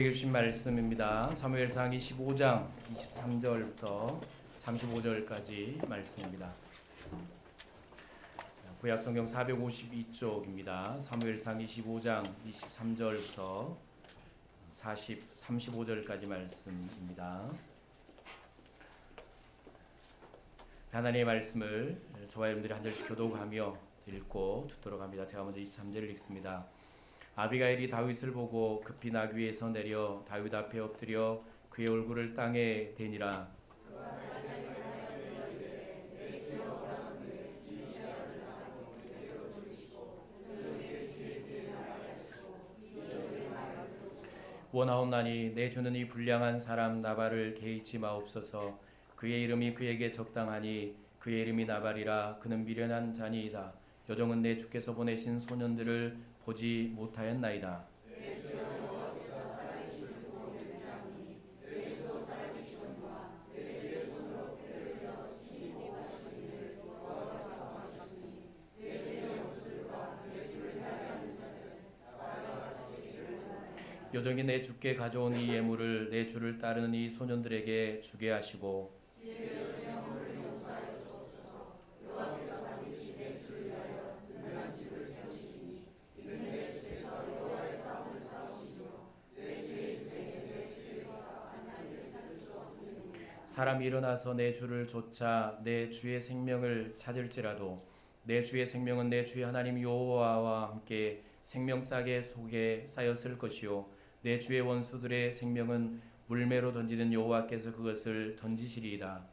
주신 말씀입니다. 사무엘상 25장 23절부터 35절까지 말씀입니다. 구약성경 452쪽입니다. 사무엘상 25장 23절부터 35절까지 말씀입니다. 하나님의 말씀을 저와 여러분들이 한 절씩 교독하며 읽고 듣도록 합니다. 제가 먼저 23절을 읽습니다. 아비가일이 다윗을 보고 급히 나귀 위에서 내려 다윗 앞에 엎드려 그의 얼굴을 땅에 대니라. 원하옵나니 내 주는 이 불량한 사람 나발을 개의치 마옵소서. 그의 이름이 그에게 적당하니 그의 이름이 나발이라. 그는 미련한 자니이다. 여종은 내 주께서 보내신 소년들을 보지 못하였나이다. 여종이 내 주께 가져온 이 예물을 내 주를 따르는 이 소년들에게 주게 하시고 사람이 일어나서 내 주를 좇아 내 주의 생명을 찾을지라도 내 주의 생명은 내 주의 하나님 여호와와 함께 생명싸개 속에 쌓였을 것이요 내 주의 원수들의 생명은 물매로 던지는 여호와께서 그것을 던지시리이다.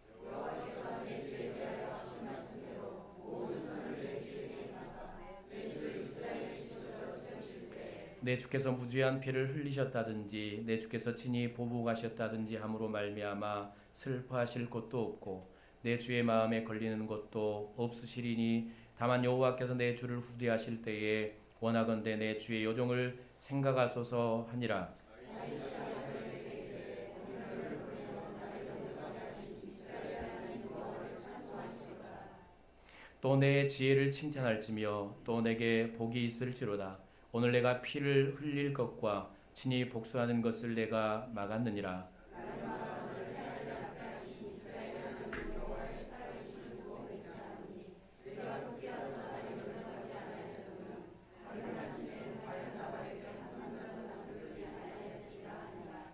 내 주께서 무죄한 피를 흘리셨다든지 내 주께서 친히 보복하셨다든지 함으로 말미암아 슬퍼하실 것도 없고 내 주의 마음에 걸리는 것도 없으시리니 다만 여호와께서 내 주를 후대하실 때에 원하건대 내 주의 여종을 생각하소서 하니라. 또 내 지혜를 칭찬할지며 또 내게 복이 있을지로다. 오늘 내가 피를 흘릴 것과 친히 복수하는 것을 내가 막았느니라.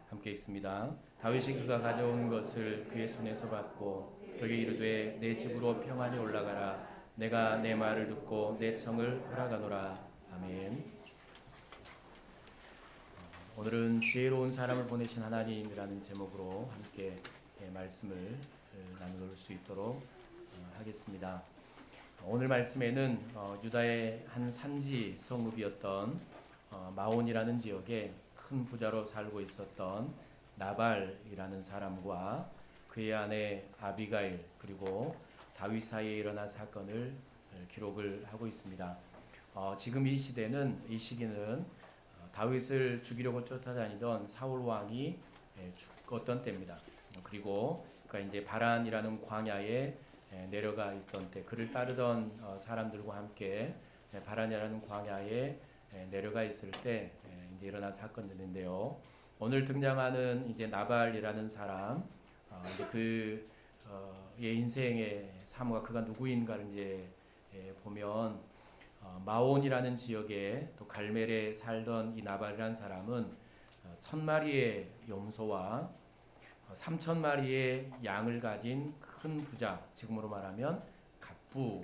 함께 읽습니다. 다윗이 그가 가져온 것을 그의 손에서 받고 저에게 이르되 내 집으로 평안히 올라가라. 내가 내 말을 듣고 내 청을 허락하노라. 아멘. 오늘은 지혜로운 사람을 보내신 하나님이라는 제목으로 함께 말씀을 나눌 수 있도록 하겠습니다. 오늘 말씀에는 유다의 한 산지 성읍이었던 마온이라는 지역에 큰 부자로 살고 있었던 나발이라는 사람과 그의 아내 아비가일 그리고 다윗 사이에 일어난 사건을 기록을 하고 있습니다. 지금 이 시기는 다윗을 죽이려고 쫓아다니던 사울 왕이 죽었던 때입니다. 그리고 그가 이제 바란이라는 광야에 내려가 있던 때 그를 따르던 사람들과 함께 바란이라는 광야에 내려가 있을 때 이제 일어난 사건들인데요. 오늘 등장하는 이제 나발이라는 사람, 이제 그의 인생의 사무가 그가 누구인가를 이제 보면 마온이라는 지역에 또 갈멜에 살던 이 나발이라는 사람은 1000마리의 염소와 3000마리의 양을 가진 큰 부자, 지금으로 말하면 갑부,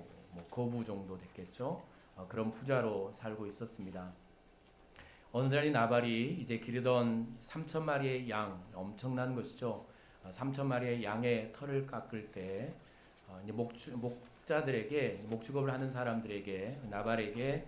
거부 정도 됐겠죠. 그런 부자로 살고 있었습니다. 어느 날 이 나발이 이제 기르던 3000마리의 양, 엄청난 것이죠. 3000마리의 양의 털을 깎을 때 이제 목자들에게 목축업을 하는 사람들에게 나발에게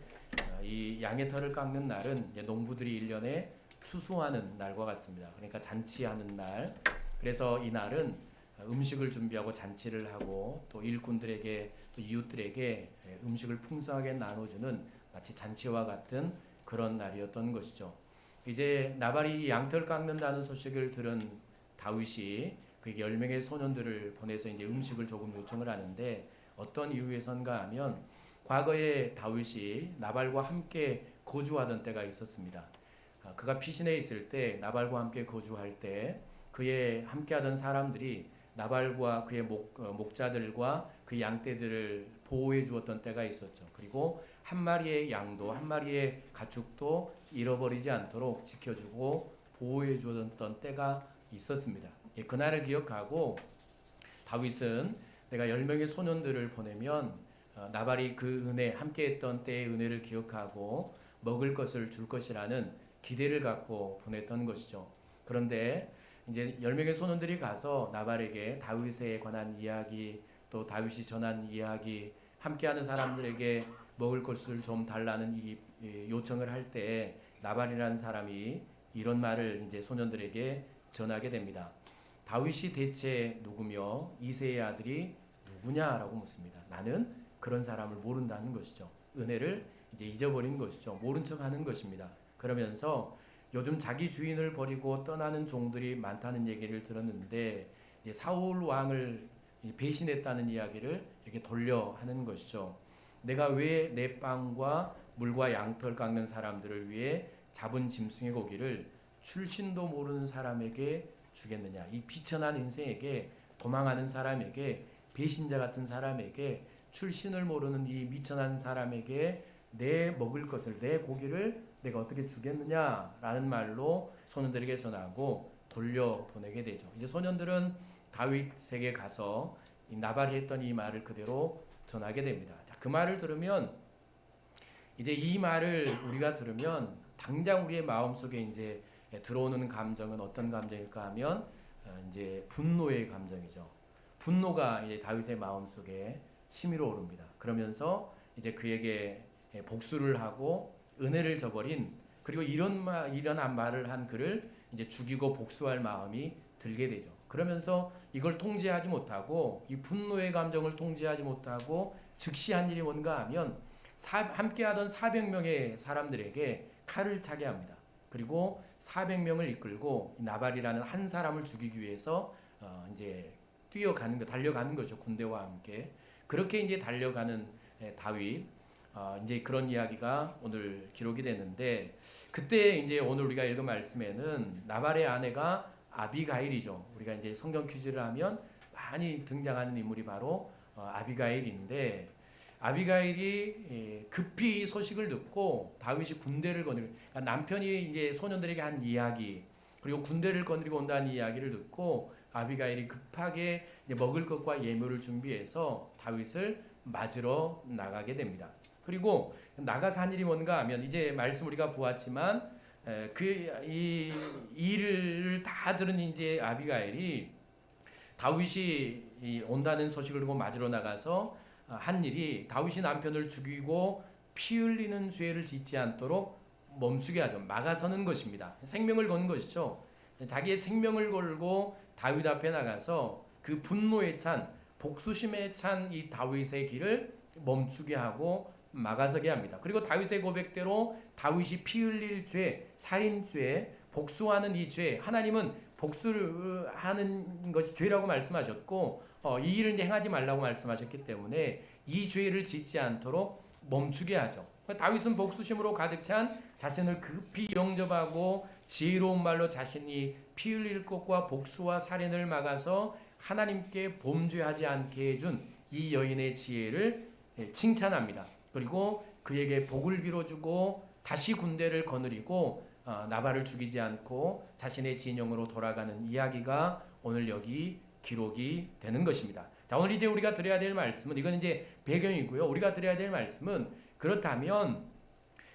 이 양의 털을 깎는 날은 이제 농부들이 1년에 추수하는 날과 같습니다. 그러니까 잔치하는 날. 그래서 이 날은 음식을 준비하고 잔치를 하고 또 일꾼들에게 또 이웃들에게 음식을 풍성하게 나눠주는 마치 잔치와 같은 그런 날이었던 것이죠. 이제 나발이 양털 깎는다는 소식을 들은 다윗이 그 10명의 소년들을 보내서 이제 음식을 조금 요청을 하는데 어떤 이유에선가 하면 과거에 다윗이 나발과 함께 거주하던 때가 있었습니다. 그가 피신해 있을 때 나발과 함께 거주할 때 그의 함께하던 사람들이 나발과 그의 목자들과 그 양떼들을 보호해 주었던 때가 있었죠. 그리고 한 마리의 양도 한 마리의 가축도 잃어버리지 않도록 지켜주고 보호해 주었던 때가 있었습니다. 그날을 기억하고 다윗은 내가 10명의 소년들을 보내면 나발이 그 은혜 함께했던 때의 은혜를 기억하고 먹을 것을 줄 것이라는 기대를 갖고 보냈던 것이죠. 그런데 이제 10명의 소년들이 가서 나발에게 다윗에 관한 이야기, 또 다윗이 전한 이야기, 함께하는 사람들에게 먹을 것을 좀 달라는 이 요청을 할 때 나발이라는 사람이 이런 말을 이제 소년들에게 전하게 됩니다. 다윗이 대체 누구며 이새의 아들이 누구냐라고 묻습니다. 나는 그런 사람을 모른다는 것이죠. 은혜를 이제 잊어버린 것이죠. 모른 척하는 것입니다. 그러면서 요즘 자기 주인을 버리고 떠나는 종들이 많다는 얘기를 들었는데 이제 사울 왕을 배신했다는 이야기를 이렇게 돌려 하는 것이죠. 내가 왜 내 빵과 물과 양털 깎는 사람들을 위해 잡은 짐승의 고기를 출신도 모르는 사람에게 주겠느냐. 이 비천한 인생에게, 도망하는 사람에게, 배신자 같은 사람에게, 출신을 모르는 이 미천한 사람에게 내 먹을 것을, 내 고기를 내가 어떻게 주겠느냐라는 말로 소년들에게 전하고 돌려보내게 되죠. 이제 소년들은 다윗에게 가서 나발이 했던 이 말을 그대로 전하게 됩니다. 자, 그 말을 들으면 이제 이 말을 우리가 들으면 당장 우리의 마음속에 이제 들어오는 감정은 어떤 감정일까 하면 이제 분노의 감정이죠. 분노가 이제 다윗의 마음속에 치밀어 오릅니다. 그러면서 이제 그에게 복수를 하고 은혜를 저버린, 그리고 이런 말을 한 그를 이제 죽이고 복수할 마음이 들게 되죠. 그러면서 이걸 통제하지 못하고, 이 분노의 감정을 통제하지 못하고 즉시 한 일이 뭔가 하면 함께하던 400명의 사람들에게 칼을 차게 합니다. 그리고 400명을 이끌고 나발이라는 한 사람을 죽이기 위해서 이제 달려가는 거죠. 군대와 함께. 그렇게 이제 달려가는 다윗, 이제 그런 이야기가 오늘 기록이 됐는데, 그때 이제 오늘 우리가 읽은 말씀에는 나발의 아내가 아비가일이죠. 우리가 이제 성경 퀴즈를 하면 많이 등장하는 인물이 바로 아비가일인데, 아비가일이 급히 소식을 듣고 다윗이 군대를 거느리고, 그러니까 남편이 이제 소년들에게 한 이야기, 그리고 군대를 거느리고 온다는 이야기를 듣고 아비가일이 급하게 이제 먹을 것과 예물을 준비해서 다윗을 맞으러 나가게 됩니다. 그리고 나가서 한 일이 뭔가 하면, 이제 말씀 우리가 보았지만 이 일을 다 들은 이제 아비가일이 다윗이 온다는 소식을 듣고 맞으러 나가서 한 일이 다윗이 남편을 죽이고 피 흘리는 죄를 짓지 않도록 멈추게 하죠. 막아서는 것입니다. 생명을 거는 것이죠. 자기의 생명을 걸고 다윗 앞에 나가서 그 분노에 찬, 복수심에 찬 이 다윗의 길을 멈추게 하고 막아서게 합니다. 그리고 다윗의 고백대로 다윗이 피 흘릴 죄, 살인죄, 복수하는 이 죄, 하나님은 복수를 하는 것이 죄라고 말씀하셨고 이 일을 이제 행하지 말라고 말씀하셨기 때문에 이 죄를 짓지 않도록 멈추게 하죠. 다윗은 복수심으로 가득 찬 자신을 급히 영접하고 지혜로운 말로 자신이 피 흘릴 것과 복수와 살인을 막아서 하나님께 범죄하지 않게 해준 이 여인의 지혜를 칭찬합니다. 그리고 그에게 복을 빌어주고 다시 군대를 거느리고 나발을 죽이지 않고 자신의 진영으로 돌아가는 이야기가 오늘 여기 기록이 되는 것입니다. 자, 오늘 이제 우리가 드려야 될 말씀은, 이건 이제 배경이고요. 우리가 드려야 될 말씀은, 그렇다면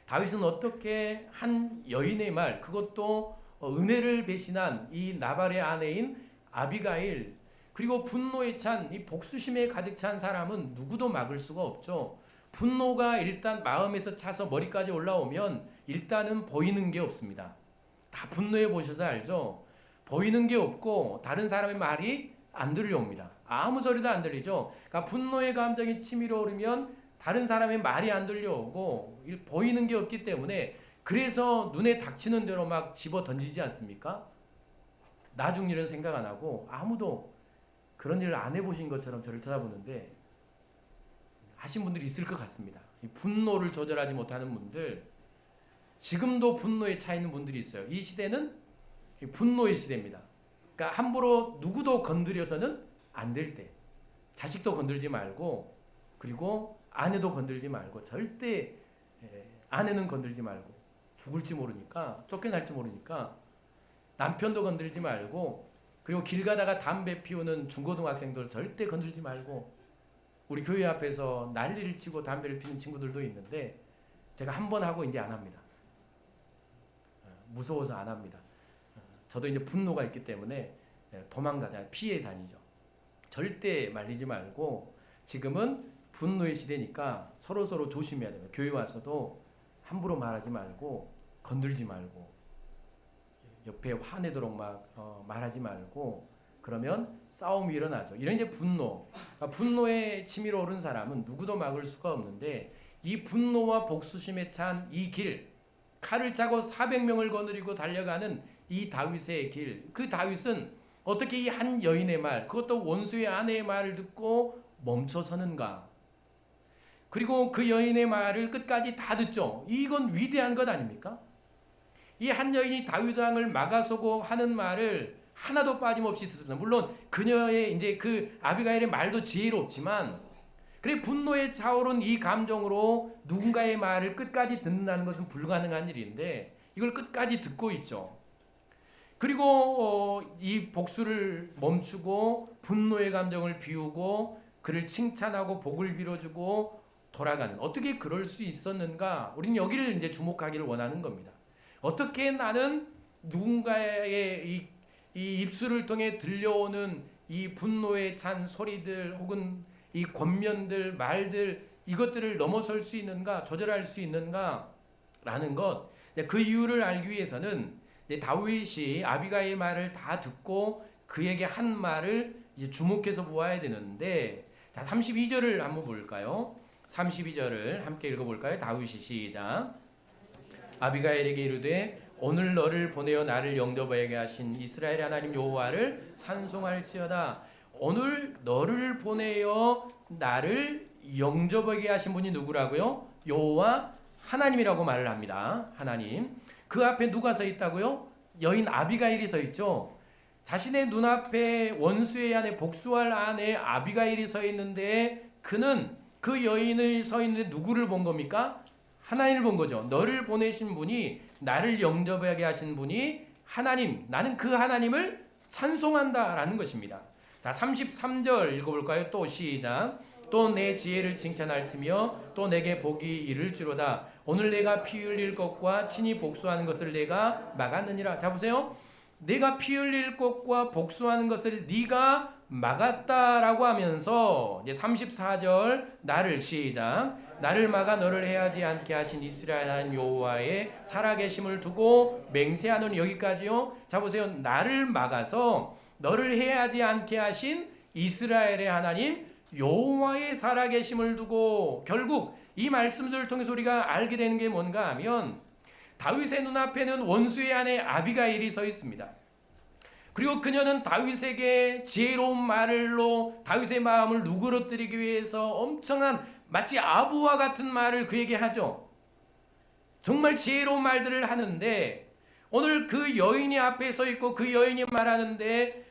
다윗은 어떻게 한 여인의 말, 그것도 은혜를 배신한 이 나발의 아내인 아비가일, 그리고 분노에 찬 이 복수심에 가득 찬 사람은 누구도 막을 수가 없죠. 분노가 일단 마음에서 차서 머리까지 올라오면 일단은 보이는 게 없습니다. 다 분노해 보셔서 알죠. 보이는 게 없고 다른 사람의 말이 안 들려옵니다. 아무 소리도 안 들리죠. 그러니까 분노의 감정이 치밀어 오르면 다른 사람의 말이 안 들려오고 보이는 게 없기 때문에, 그래서 눈에 닥치는 대로 막 집어 던지지 않습니까? 나중 일은 생각 안 하고, 아무도 그런 일을 안 해보신 것처럼 저를 쳐다보는데 하신 분들이 있을 것 같습니다. 이 분노를 조절하지 못하는 분들, 지금도 분노에 차 있는 분들이 있어요. 이 시대는 분노의 시대입니다. 그러니까 함부로 누구도 건드려서는 안 될 때, 자식도 건들지 말고, 그리고 아내도 건들지 말고, 절대 아내는 건들지 말고, 죽을지 모르니까, 쫓겨날지 모르니까 남편도 건들지 말고, 그리고 길 가다가 담배 피우는 중고등학생들 절대 건들지 말고, 우리 교회 앞에서 난리를 치고 담배를 피우는 친구들도 있는데 제가 한 번 하고 이제 안 합니다. 무서워서 안 합니다. 저도 이제 분노가 있기 때문에 피해 다니죠. 절대 말리지 말고, 지금은 분노의 시대니까 서로 조심해야 됩니다. 교회 와서도 함부로 말하지 말고, 건들지 말고, 옆에 화내도록 말하지 말고, 그러면 싸움이 일어나죠. 이런 이제 분노, 그러니까 분노에 치밀어 오른 사람은 누구도 막을 수가 없는데, 이 분노와 복수심에 찬 이 길, 칼을 차고 400명을 거느리고 달려가는 이 다윗의 길, 그 다윗은 어떻게 이 한 여인의 말, 그것도 원수의 아내의 말을 듣고 멈춰서는가? 그리고 그 여인의 말을 끝까지 다 듣죠. 이건 위대한 것 아닙니까? 이 한 여인이 다윗 왕을 막아서고 하는 말을 하나도 빠짐없이 듣습니다. 물론 그녀의 이제 그 아비가일의 말도 지혜롭지만, 그래 분노에 차오른 이 감정으로 누군가의 말을 끝까지 듣는다는 것은 불가능한 일인데 이걸 끝까지 듣고 있죠. 그리고 이 복수를 멈추고 분노의 감정을 비우고 그를 칭찬하고 복을 빌어주고 돌아가는, 어떻게 그럴 수 있었는가? 우리는 여기를 이제 주목하기를 원하는 겁니다. 어떻게 나는 누군가의 이 입술을 통해 들려오는 이 분노에 찬 소리들 혹은 이 권면들, 말들, 이것들을 넘어설 수 있는가, 조절할 수 있는가 라는 것, 그 이유를 알기 위해서는 다윗이 아비가의 말을 다 듣고 그에게 한 말을 이제 주목해서 보아야 되는데, 자 32절을 한번 볼까요? 32절을 함께 읽어볼까요? 다윗이 시작. 아비가일에게 이르되 오늘 너를 보내어 나를 영접하게 하신 이스라엘 하나님 여호와를 찬송할지어다. 오늘 너를 보내어 나를 영접하게 하신 분이 누구라고요? 여호와 하나님이라고 말을 합니다. 하나님. 그 앞에 누가 서 있다고요? 여인 아비가일이 서 있죠. 자신의 눈앞에 원수의 아내, 복수할 아내 아비가일이 서 있는데 그는 그 여인을 서 있는데 누구를 본 겁니까? 하나님을 본 거죠. 너를 보내신 분이, 나를 영접하게 하신 분이 하나님, 나는 그 하나님을 찬송한다라는 것입니다. 자 33절 읽어볼까요? 또 시작. 또 내 지혜를 칭찬할지며 또 내게 복이 이를지로다. 오늘 내가 피 흘릴 것과 친히 복수하는 것을 내가 막았느니라. 자 보세요. 내가 피 흘릴 것과 복수하는 것을 네가 막았다라고 하면서 이제 34절 나를 시작. 나를 막아 너를 해하지 않게 하신 이스라엘 하나님 여호와의 살아계심을 두고 맹세하는, 여기까지요. 자 보세요. 나를 막아서 너를 해하지 않게 하신 이스라엘의 하나님 여호와의 살아계심을 두고, 결국 이 말씀들을 통해서 우리가 알게 되는 게 뭔가 하면 다윗의 눈앞에는 원수의 아내 아비가일이 서 있습니다. 그리고 그녀는 다윗에게 지혜로운 말로 다윗의 마음을 누그러뜨리기 위해서 엄청난 마치 아부와 같은 말을 그에게 하죠. 정말 지혜로운 말들을 하는데 오늘 그 여인이 앞에 서 있고 그 여인이 말하는데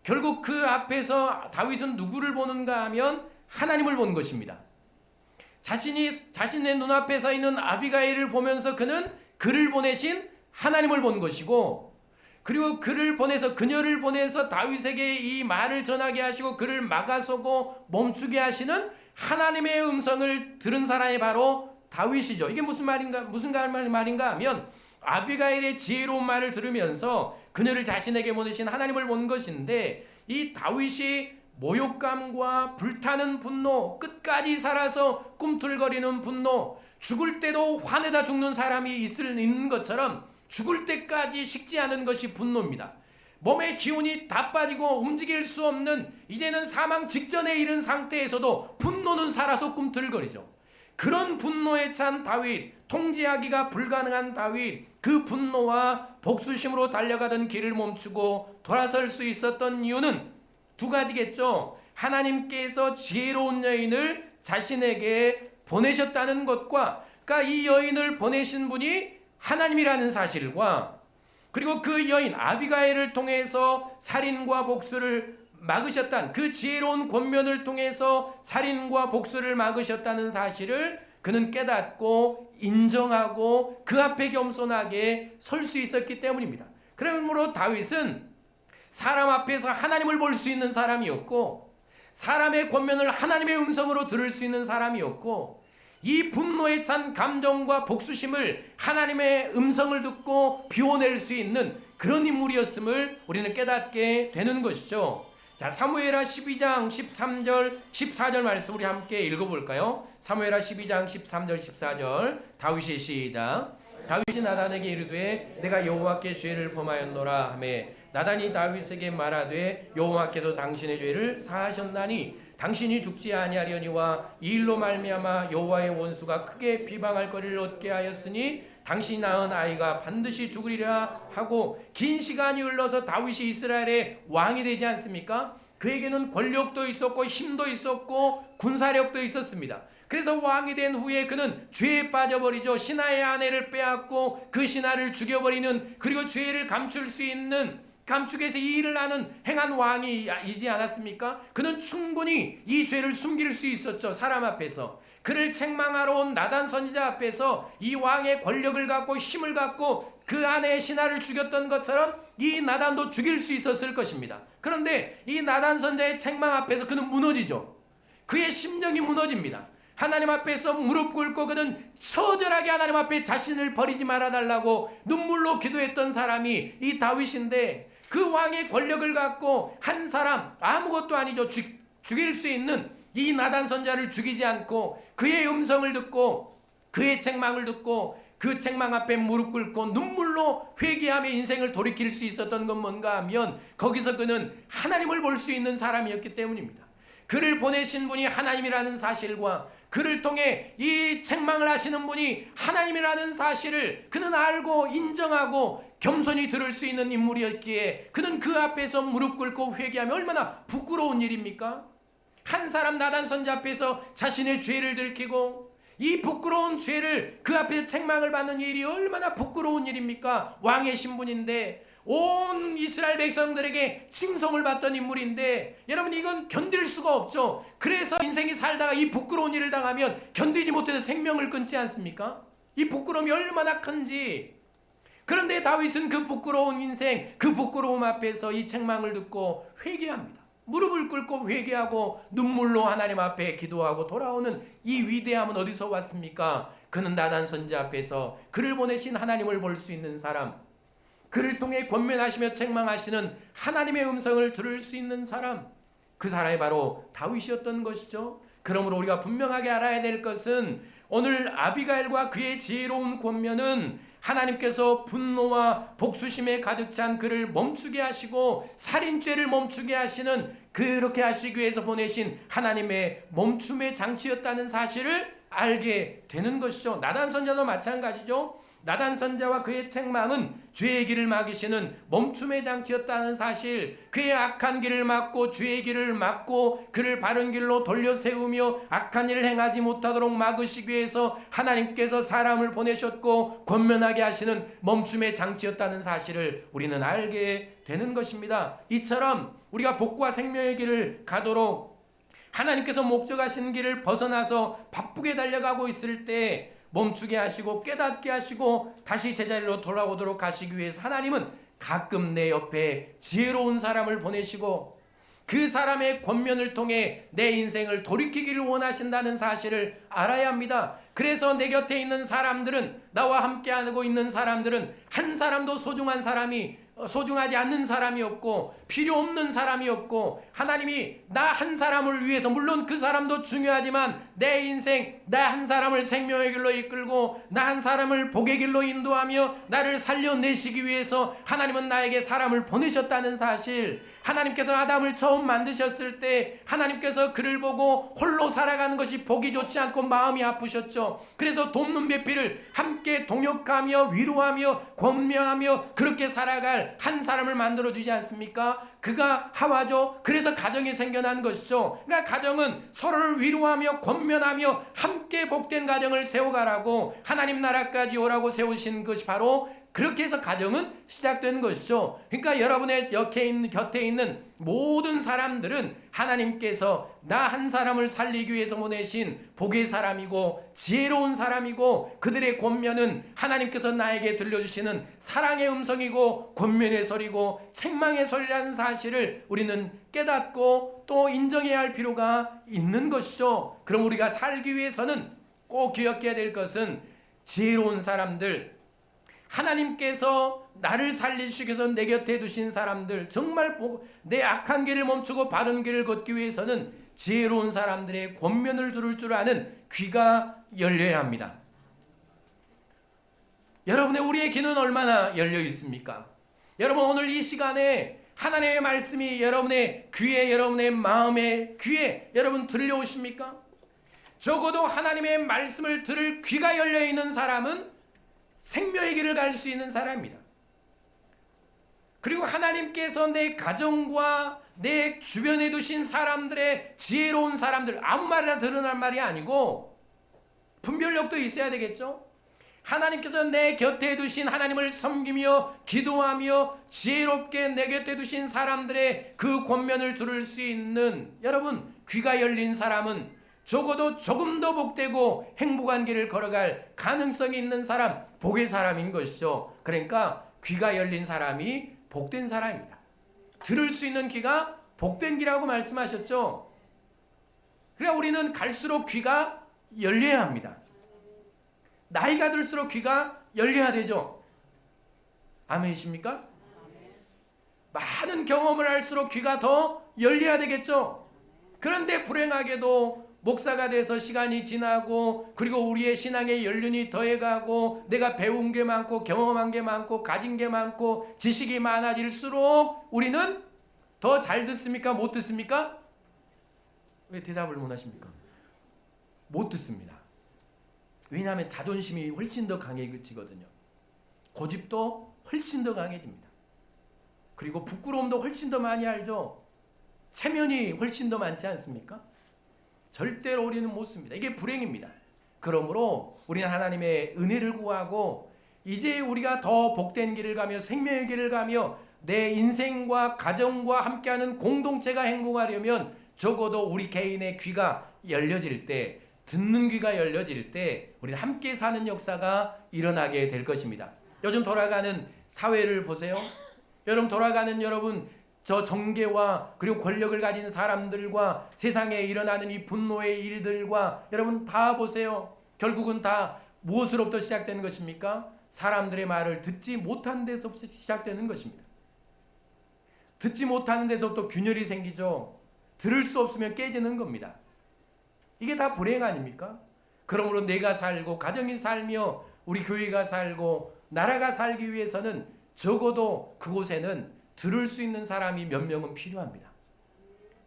결국 그 앞에서 다윗은 누구를 보는가 하면 하나님을 보는 것입니다. 자신의 눈앞에 서 있는 아비가일을 보면서 그는 그를 보내신 하나님을 본 것이고, 그리고 그를 보내서, 그녀를 보내서 다윗에게 이 말을 전하게 하시고 그를 막아서고 멈추게 하시는 하나님의 음성을 들은 사람이 바로 다윗이죠. 이게 무슨 말인가 하면 아비가일의 지혜로운 말을 들으면서 그녀를 자신에게 보내신 하나님을 본 것인데, 이 다윗이 모욕감과 불타는 분노, 끝까지 살아서 꿈틀거리는 분노, 죽을 때도 화내다 죽는 사람이 있는 것처럼 죽을 때까지 식지 않은 것이 분노입니다. 몸의 기운이 다 빠지고 움직일 수 없는, 이제는 사망 직전에 이른 상태에서도 분노는 살아서 꿈틀거리죠. 그런 분노에 찬 다윗, 통제하기가 불가능한 다윗, 그 분노와 복수심으로 달려가던 길을 멈추고 돌아설 수 있었던 이유는 두 가지겠죠. 하나님께서 지혜로운 여인을 자신에게 보내셨다는 것과, 그러니까 이 여인을 보내신 분이 하나님이라는 사실과 그리고 그 여인 아비가일을 통해서 살인과 복수를 막으셨다는 그 지혜로운 권면을 통해서 살인과 복수를 막으셨다는 사실을 그는 깨닫고 인정하고 그 앞에 겸손하게 설 수 있었기 때문입니다. 그러므로 다윗은 사람 앞에서 하나님을 볼 수 있는 사람이었고 사람의 권면을 하나님의 음성으로 들을 수 있는 사람이었고 이 분노에 찬 감정과 복수심을 하나님의 음성을 듣고 비워낼 수 있는 그런 인물이었음을 우리는 깨닫게 되는 것이죠. 자, 사무엘하 12장 13절 14절 말씀 우리 함께 읽어볼까요? 사무엘하 12장 13절 14절 다윗이 시작. 다윗이 나단에게 이르되 내가 여호와께 죄를 범하였노라 하며 나단이 다윗에게 말하되 여호와께서 당신의 죄를 사하셨나니 당신이 죽지 아니하려니와 이 일로 말미암아 여호와의 원수가 크게 비방할 거리를 얻게 하였으니 당신이 낳은 아이가 반드시 죽으리라 하고 긴 시간이 흘러서 다윗이 이스라엘의 왕이 되지 않습니까? 그에게는 권력도 있었고 힘도 있었고 군사력도 있었습니다. 그래서 왕이 된 후에 그는 죄에 빠져버리죠. 신하의 아내를 빼앗고 그 신하를 죽여버리는 그리고 죄를 감출 수 있는 감추기 위해서 이 일을 행한 왕이지 않았습니까? 그는 충분히 이 죄를 숨길 수 있었죠. 사람 앞에서. 그를 책망하러 온 나단 선지자 앞에서 이 왕의 권력을 갖고 힘을 갖고 그 아내의 신하를 죽였던 것처럼 이 나단도 죽일 수 있었을 것입니다. 그런데 이 나단 선지자의 책망 앞에서 그는 무너지죠. 그의 심령이 무너집니다. 하나님 앞에서 무릎 꿇고 그는 처절하게 하나님 앞에 자신을 버리지 말아달라고 눈물로 기도했던 사람이 이 다윗인데 그 왕의 권력을 갖고 한 사람 아무것도 아니죠. 죽일 수 있는 이 나단 선지자를 죽이지 않고 그의 음성을 듣고 그의 책망을 듣고 그 책망 앞에 무릎 꿇고 눈물로 회개하며 인생을 돌이킬 수 있었던 건 뭔가 하면 거기서 그는 하나님을 볼 수 있는 사람이었기 때문입니다. 그를 보내신 분이 하나님이라는 사실과 그를 통해 이 책망을 하시는 분이 하나님이라는 사실을 그는 알고 인정하고 겸손히 들을 수 있는 인물이었기에 그는 그 앞에서 무릎 꿇고 회개하면 얼마나 부끄러운 일입니까? 한 사람 나단 선지자 앞에서 자신의 죄를 들키고 이 부끄러운 죄를 그 앞에서 책망을 받는 일이 얼마나 부끄러운 일입니까? 왕의 신분인데 온 이스라엘 백성들에게 칭송을 받던 인물인데 여러분 이건 견딜 수가 없죠. 그래서 인생이 살다가 이 부끄러운 일을 당하면 견디지 못해서 생명을 끊지 않습니까? 이 부끄러움이 얼마나 큰지. 그런데 다윗은 그 부끄러운 인생, 그 부끄러움 앞에서 이 책망을 듣고 회개합니다. 무릎을 꿇고 회개하고 눈물로 하나님 앞에 기도하고 돌아오는 이 위대함은 어디서 왔습니까? 그는 나단 선지자 앞에서 그를 보내신 하나님을 볼 수 있는 사람, 그를 통해 권면하시며 책망하시는 하나님의 음성을 들을 수 있는 사람, 그 사람이 바로 다윗이었던 것이죠. 그러므로 우리가 분명하게 알아야 될 것은 오늘 아비가일과 그의 지혜로운 권면은 하나님께서 분노와 복수심에 가득 찬 그를 멈추게 하시고 살인죄를 멈추게 하시는 그렇게 하시기 위해서 보내신 하나님의 멈춤의 장치였다는 사실을 알게 되는 것이죠. 나단 선지자도 마찬가지죠. 나단 선지자와 그의 책망은 죄의 길을 막으시는 멈춤의 장치였다는 사실, 그의 악한 길을 막고 죄의 길을 막고 그를 바른 길로 돌려 세우며 악한 일을 행하지 못하도록 막으시기 위해서 하나님께서 사람을 보내셨고 권면하게 하시는 멈춤의 장치였다는 사실을 우리는 알게 되는 것입니다. 이처럼 우리가 복과 생명의 길을 가도록 하나님께서 목적하신 길을 벗어나서 바쁘게 달려가고 있을 때 멈추게 하시고 깨닫게 하시고 다시 제자리로 돌아오도록 하시기 위해서 하나님은 가끔 내 옆에 지혜로운 사람을 보내시고 그 사람의 권면을 통해 내 인생을 돌이키기를 원하신다는 사실을 알아야 합니다. 그래서 내 곁에 있는 사람들은, 나와 함께하고 있는 사람들은 한 사람도 소중하지 않는 사람이 없고 필요 없는 사람이 없고 하나님이 나 한 사람을 위해서, 물론 그 사람도 중요하지만 내 인생 나 한 사람을 생명의 길로 이끌고 나 한 사람을 복의 길로 인도하며 나를 살려내시기 위해서 하나님은 나에게 사람을 보내셨다는 사실, 하나님께서 아담을 처음 만드셨을 때 하나님께서 그를 보고 홀로 살아가는 것이 보기 좋지 않고 마음이 아프셨죠. 그래서 돕는 배필을 함께 동역하며 위로하며 권면하며 그렇게 살아갈 날 한 사람을 만들어주지 않습니까? 그가 하와죠. 그래서 가정이 생겨난 것이죠. 그러니까 가정은 서로를 위로하며 권면하며 함께 복된 가정을 세워가라고 하나님 나라까지 오라고 세우신 것이 바로 그렇게 해서 가정은 시작된 것이죠. 그러니까 여러분의 곁에 있는 모든 사람들은 하나님께서 나 한 사람을 살리기 위해서 보내신 복의 사람이고 지혜로운 사람이고 그들의 권면은 하나님께서 나에게 들려주시는 사랑의 음성이고 권면의 소리고 책망의 소리라는 사실을 우리는 깨닫고 또 인정해야 할 필요가 있는 것이죠. 그럼 우리가 살기 위해서는 꼭 기억해야 될 것은 지혜로운 사람들, 하나님께서 나를 살리시기 위해서 내 곁에 두신 사람들, 정말 내 악한 길을 멈추고 바른 길을 걷기 위해서는 지혜로운 사람들의 권면을 들을 줄 아는 귀가 열려야 합니다. 여러분의 우리의 귀는 얼마나 열려 있습니까? 여러분 오늘 이 시간에 하나님의 말씀이 여러분의 귀에, 여러분의 마음의 귀에 여러분 들려오십니까? 적어도 하나님의 말씀을 들을 귀가 열려 있는 사람은 생명의 길을 갈 수 있는 사람입니다. 그리고 하나님께서 내 가정과 내 주변에 두신 사람들의 지혜로운 사람들, 아무 말이나 드러날 말이 아니고 분별력도 있어야 되겠죠. 하나님께서 내 곁에 두신 하나님을 섬기며 기도하며 지혜롭게 내 곁에 두신 사람들의 그 권면을 들을 수 있는 여러분 귀가 열린 사람은 적어도 조금 더 복되고 행복한 길을 걸어갈 가능성이 있는 사람, 복의 사람인 것이죠. 그러니까 귀가 열린 사람이 복된 사람입니다. 들을 수 있는 귀가 복된 귀라고 말씀하셨죠. 그래야 우리는 갈수록 귀가 열려야 합니다. 나이가 들수록 귀가 열려야 되죠. 아멘이십니까? 많은 경험을 할수록 귀가 더 열려야 되겠죠. 그런데 불행하게도 목사가 돼서 시간이 지나고 그리고 우리의 신앙의 연륜이 더해가고 내가 배운 게 많고 경험한 게 많고 가진 게 많고 지식이 많아질수록 우리는 더 잘 듣습니까? 못 듣습니까? 왜 대답을 못 하십니까? 못 듣습니다. 왜냐하면 자존심이 훨씬 더 강해지거든요. 고집도 훨씬 더 강해집니다. 그리고 부끄러움도 훨씬 더 많이 알죠. 체면이 훨씬 더 많지 않습니까? 절대로 우리는 못 씁니다. 이게 불행입니다. 그러므로 우리는 하나님의 은혜를 구하고 이제 우리가 더 복된 길을 가며 생명의 길을 가며 내 인생과 가정과 함께하는 공동체가 행복하려면 적어도 우리 개인의 귀가 열려질 때, 듣는 귀가 열려질 때 우리는 함께 사는 역사가 일어나게 될 것입니다. 요즘 돌아가는 사회를 보세요. 여러분 돌아가는 여러분 저 정계와 그리고 권력을 가진 사람들과 세상에 일어나는 이 분노의 일들과 여러분 다 보세요. 결국은 다 무엇으로부터 시작되는 것입니까? 사람들의 말을 듣지 못하는 데서부터 시작되는 것입니다. 듣지 못하는 데서부터 균열이 생기죠. 들을 수 없으면 깨지는 겁니다. 이게 다 불행 아닙니까? 그러므로 내가 살고 가정이 살며 우리 교회가 살고 나라가 살기 위해서는 적어도 그곳에는 들을 수 있는 사람이 몇 명은 필요합니다.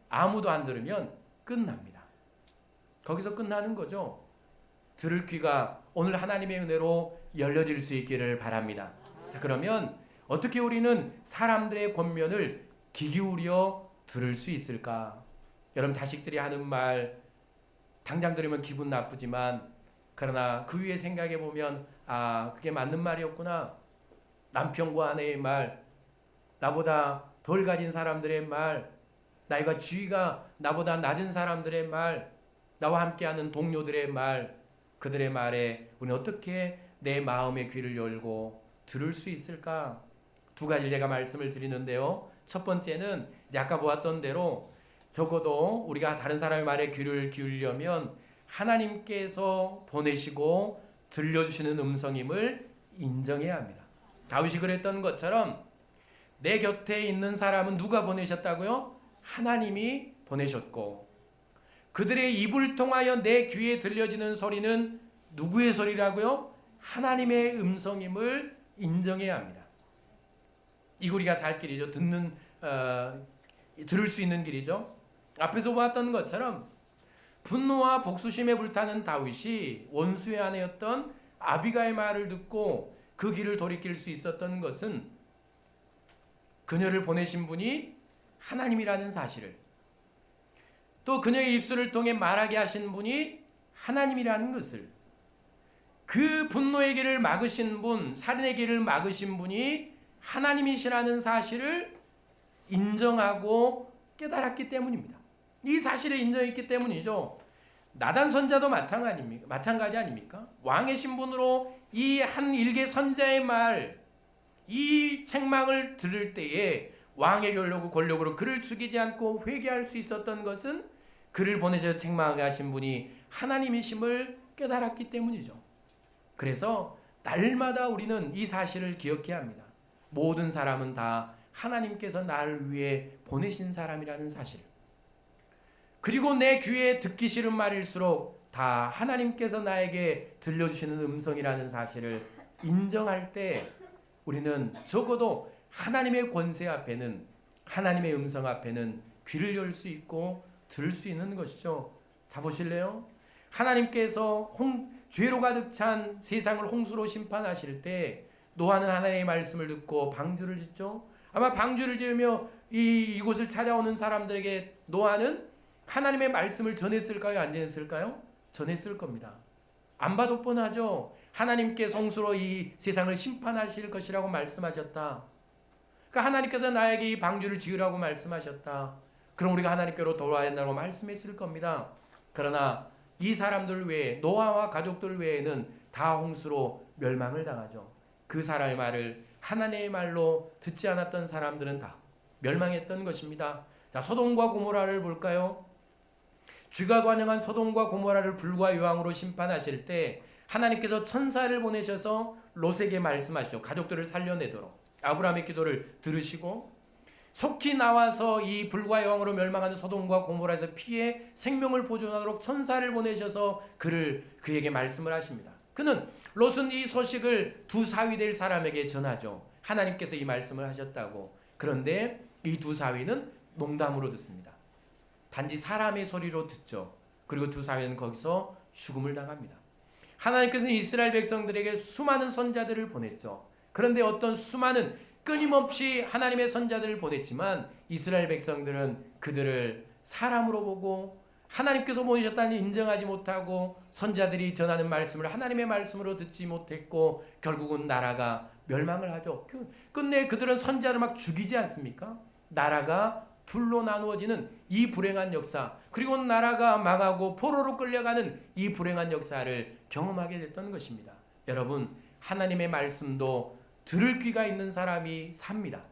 아무도 안 들으면 끝납니다. 거기서 끝나는 거죠. 들을 귀가 오늘 하나님의 은혜로 열려질 수 있기를 바랍니다. 자, 그러면 어떻게 우리는 사람들의 권면을 귀 기울여 들을 수 있을까? 여러분 자식들이 하는 말 당장 들으면 기분 나쁘지만 그러나 그 위에 생각해 보면 아 그게 맞는 말이었구나. 남편과 아내의 말, 나보다 덜 가진 사람들의 말, 나이가 지위가 나보다 낮은 사람들의 말, 나와 함께하는 동료들의 말, 그들의 말에 우리는 어떻게 내 마음의 귀를 열고 들을 수 있을까? 두 가지 제가 말씀을 드리는데요. 첫 번째는 아까 보았던 대로 적어도 우리가 다른 사람의 말에 귀를 기울이려면 하나님께서 보내시고 들려주시는 음성임을 인정해야 합니다. 다윗이 그랬던 것처럼 내 곁에 있는 사람은 누가 보내셨다고요? 하나님이 보내셨고 그들의 입을 통하여 내 귀에 들려지는 소리는 누구의 소리라고요? 하나님의 음성임을 인정해야 합니다. 이거 우리가 살 길이죠. 들을 수 있는 길이죠. 앞에서 보았던 것처럼 분노와 복수심에 불타는 다윗이 원수의 아내였던 아비가의 말을 듣고 그 길을 돌이킬 수 있었던 것은 그녀를 보내신 분이 하나님이라는 사실을, 또 그녀의 입술을 통해 말하게 하신 분이 하나님이라는 것을, 그 분노의 길을 막으신 분, 살인의 길을 막으신 분이 하나님이시라는 사실을 인정하고 깨달았기 때문입니다. 이 사실에 인정했기 때문이죠. 나단 선자도 마찬가지 아닙니까? 왕의 신분으로 이 한 일개 선자의 말, 이 책망을 들을 때에 왕의 권력으로 그를 죽이지 않고 회개할 수 있었던 것은 그를 보내셔 책망하게 하신 분이 하나님이심을 깨달았기 때문이죠. 그래서 날마다 우리는 이 사실을 기억해야 합니다. 모든 사람은 다 하나님께서 나를 위해 보내신 사람이라는 사실, 그리고 내 귀에 듣기 싫은 말일수록 다 하나님께서 나에게 들려주시는 음성이라는 사실을 인정할 때 우리는 적어도 하나님의 권세 앞에는, 하나님의 음성 앞에는 귀를 열 수 있고 들을 수 있는 것이죠. 자, 보실래요? 하나님께서 죄로 가득 찬 세상을 홍수로 심판하실 때 노아는 하나님의 말씀을 듣고 방주를 짓죠. 아마 방주를 지으며 이곳을 찾아오는 사람들에게 노아는 하나님의 말씀을 전했을까요? 안 전했을까요? 전했을 겁니다. 안 봐도 뻔하죠. 하나님께 성수로 이 세상을 심판하실 것이라고 말씀하셨다. 그러니까 하나님께서 나에게 이 방주를 지으라고 말씀하셨다. 그럼 우리가 하나님께로 돌아야 한다고 말씀했을 겁니다. 그러나 이 사람들 외에, 노아와 가족들 외에는 다 홍수로 멸망을 당하죠. 그 사람의 말을 하나님의 말로 듣지 않았던 사람들은 다 멸망했던 것입니다. 자, 소돔과 고모라를 볼까요? 죄가 관영한 소돔과 고모라를 불과 유황으로 심판하실 때 하나님께서 천사를 보내셔서 롯에게 말씀하시죠. 가족들을 살려내도록. 아브라함의 기도를 들으시고 속히 나와서 이 불과 유황으로 멸망하는 소돔과 고모라에서 피해 생명을 보존하도록 천사를 보내셔서 그에게 말씀을 하십니다. 그는 롯은 이 소식을 두 사위 될 사람에게 전하죠. 하나님께서 이 말씀을 하셨다고. 그런데 이 두 사위는 농담으로 듣습니다. 단지 사람의 소리로 듣죠. 그리고 두 사위는 거기서 죽음을 당합니다. 하나님께서는 이스라엘 백성들에게 수많은 선자들을 보냈죠. 그런데 어떤 수많은 끊임없이 하나님의 선자들을 보냈지만 이스라엘 백성들은 그들을 사람으로 보고 하나님께서 보내셨다니 인정하지 못하고 선자들이 전하는 말씀을 하나님의 말씀으로 듣지 못했고 결국은 나라가 멸망을 하죠. 끝내 그들은 선자를 막 죽이지 않습니까? 나라가 둘로 나누어지는 이 불행한 역사, 그리고 나라가 망하고 포로로 끌려가는 이 불행한 역사를 경험하게 됐던 것입니다. 여러분, 하나님의 말씀도 들을 귀가 있는 사람이 삽니다.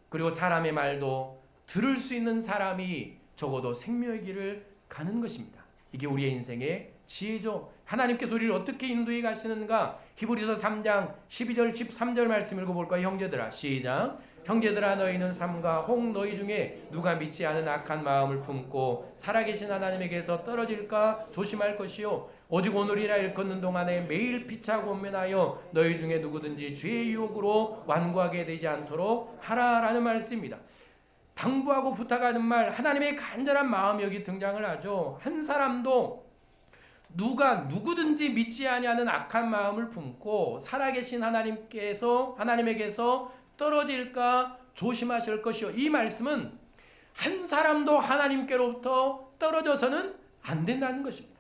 그리고 사람의 말도 들을 수 있는 사람이 적어도 생명의 길을 가는 것입니다. 이게 우리의 인생의 지혜죠. 하나님께서 우리를 어떻게 인도해 가시는가? 히브리서 3장 12절 13절 말씀 읽어볼까요? 형제들아, 시작. 형제들아, 너희는 삼가 혹 너희 중에 누가 믿지 않은 악한 마음을 품고 살아계신 하나님에게서 떨어질까 조심할 것이요, 오직 오늘이라 일컫는 동안에 매일 피차 권면하여 너희 중에 누구든지 죄의 유혹으로 완고하게 되지 않도록 하라라는 말씀입니다. 당부하고 부탁하는 말, 하나님의 간절한 마음이 여기 등장을 하죠. 한 사람도 누구든지 믿지 아니하는 악한 마음을 품고 살아계신 하나님에게서 떨어질까 조심하실 것이요. 이 말씀은 한 사람도 하나님께로부터 떨어져서는 안 된다는 것입니다.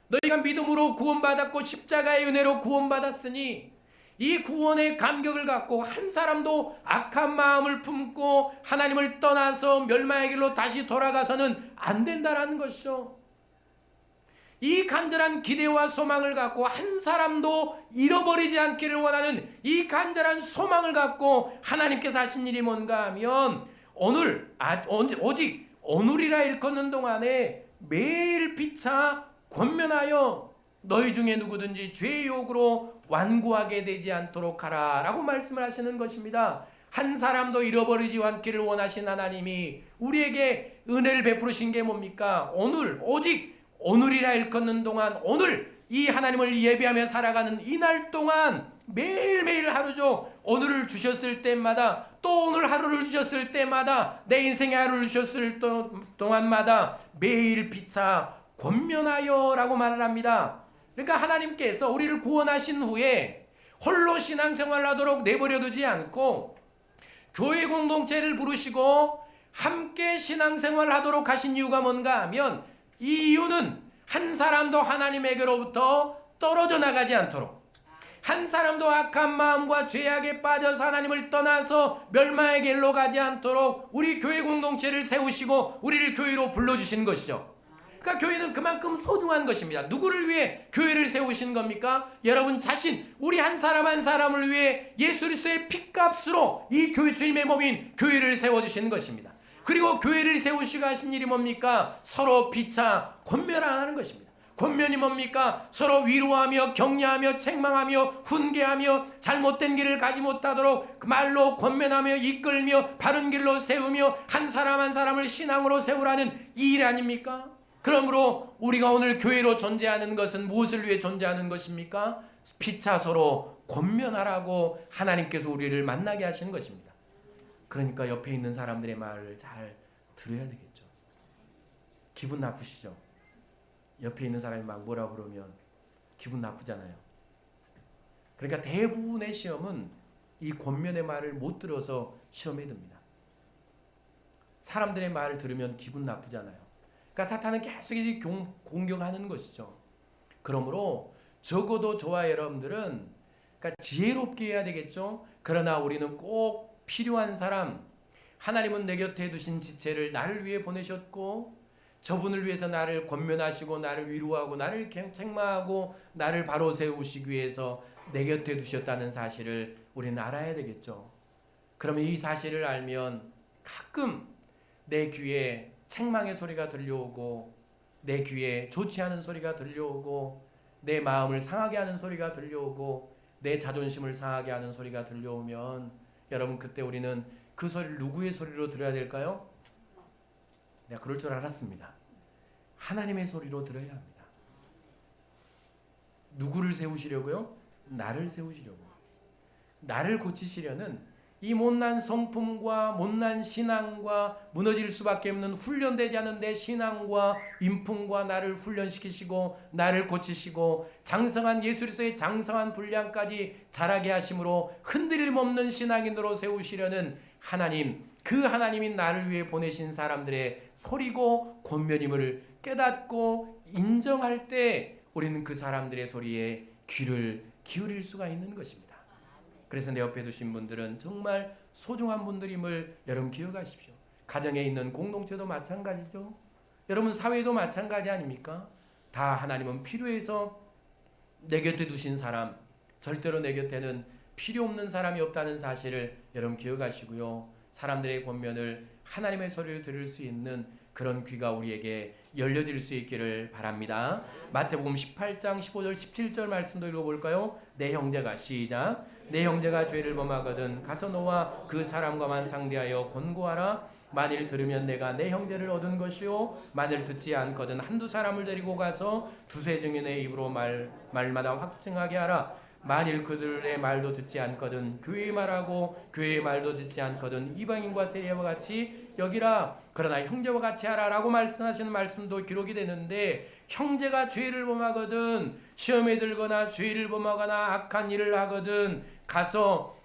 너희가 믿음으로 구원받았고 십자가의 은혜로 구원받았으니 이 구원의 감격을 갖고 한 사람도 악한 마음을 품고 하나님을 떠나서 멸망의 길로 다시 돌아가서는 안 된다라는 것이죠. 이 간절한 기대와 소망을 갖고 한 사람도 잃어버리지 않기를 원하는 이 간절한 소망을 갖고 하나님께서 하신 일이 뭔가 하면 오직 오늘이라 일컫는 동안에 매일 피차 권면하여 너희 중에 누구든지 죄의 유혹으로 완고하게 되지 않도록 하라 라고 말씀을 하시는 것입니다. 한 사람도 잃어버리지 않기를 원하신 하나님이 우리에게 은혜를 베푸신 게 뭡니까? 오직 오늘이라 일컫는 동안, 오늘 이 하나님을 예배하며 살아가는 이날 동안 매일매일 하루죠. 오늘을 주셨을 때마다, 또 오늘 하루를 주셨을 때마다, 내 인생의 하루를 주셨을 동안마다 매일 피차 권면하여 라고 말을 합니다. 그러니까 하나님께서 우리를 구원하신 후에 홀로 신앙생활을 하도록 내버려 두지 않고 교회 공동체를 부르시고 함께 신앙생활을 하도록 하신 이유가 뭔가 하면, 이 이유는 한 사람도 하나님에게로부터 떨어져 나가지 않도록, 한 사람도 악한 마음과 죄악에 빠져서 하나님을 떠나서 멸망의 길로 가지 않도록 우리 교회 공동체를 세우시고 우리를 교회로 불러주신 것이죠. 그러니까 교회는 그만큼 소중한 것입니다. 누구를 위해 교회를 세우신 겁니까? 여러분 자신, 우리 한 사람 한 사람을 위해 예수 그리스도의 핏값으로 이 교회 주님의 몸인 교회를 세워주신 것입니다. 그리고 교회를 세우시고 하신 일이 뭡니까? 서로 피차 권면하는 것입니다. 권면이 뭡니까? 서로 위로하며 격려하며 책망하며 훈계하며 잘못된 길을 가지 못하도록 그 말로 권면하며 이끌며 바른 길로 세우며 한 사람 한 사람을 신앙으로 세우라는 이 일 아닙니까? 그러므로 우리가 오늘 교회로 존재하는 것은 무엇을 위해 존재하는 것입니까? 피차 서로 권면하라고 하나님께서 우리를 만나게 하시는 것입니다. 그러니까 옆에 있는 사람들의 말을 잘 들어야 되겠죠. 기분 나쁘시죠? 옆에 있는 사람이 막 뭐라 그러면 기분 나쁘잖아요. 그러니까 대부분의 시험은 이 권면의 말을 못 들어서 시험에 듭니다. 사람들의 말을 들으면 기분 나쁘잖아요. 그러니까 사탄은 계속 공격하는 것이죠. 그러므로 적어도 저와 여러분들은 그러니까 지혜롭게 해야 되겠죠. 그러나 우리는 꼭 필요한 사람, 하나님은 내 곁에 두신 지체를 나를 위해 보내셨고 저분을 위해서 나를 권면하시고 나를 위로하고 나를 책망하고 나를 바로 세우시기 위해서 내 곁에 두셨다는 사실을 우리는 알아야 되겠죠. 그러면 이 사실을 알면 가끔 내 귀에 책망의 소리가 들려오고 내 귀에 좋지 않은 소리가 들려오고 내 마음을 상하게 하는 소리가 들려오고 내 자존심을 상하게 하는 소리가 들려오면 여러분 그때 우리는 그 소리를 누구의 소리로 들어야 될까요? 내가 그럴 줄 알았습니다. 하나님의 소리로 들어야 합니다. 누구를 세우시려고요? 나를 세우시려고. 나를 고치시려는 이 못난 성품과 못난 신앙과 무너질 수밖에 없는 훈련되지 않은 내 신앙과 인품과 나를 훈련시키시고 나를 고치시고 장성한 예수 그리스도의 장성한 분량까지 자라게 하심으로 흔들림 없는 신앙인으로 세우시려는 하나님, 그 하나님이 나를 위해 보내신 사람들의 소리고 권면임을 깨닫고 인정할 때 우리는 그 사람들의 소리에 귀를 기울일 수가 있는 것입니다. 그래서 내 옆에 두신 분들은 정말 소중한 분들임을 여러분 기억하십시오. 가정에 있는 공동체도 마찬가지죠. 여러분 사회도 마찬가지 아닙니까? 다 하나님은 필요해서 내 곁에 두신 사람, 절대로 내 곁에는 필요 없는 사람이 없다는 사실을 여러분 기억하시고요. 사람들의 권면을 하나님의 소리를 들을 수 있는 그런 귀가 우리에게 열려질 수 있기를 바랍니다. 마태복음 18장 15절 17절 말씀도 읽어볼까요? 내 형제가 시작. 내 형제가 죄를 범하거든 가서 너와 그 사람과만 상대하여 권고하라. 만일 들으면 내가 내 형제를 얻은 것이요 만일 듣지 않거든 한두 사람을 데리고 가서 두세 증인의 입으로 말마다 확증하게 하라. 만일 그들의 말도 듣지 않거든 교회의 말하고 교회의 말도 듣지 않거든 이방인과 세리와 같이 여기라. 그러나 형제와 같이 하라라고 말씀하시는 말씀도 기록이 되는데, 형제가 죄를 범하거든 시험에 들거나 죄를 범하거나 악한 일을 하거든 가서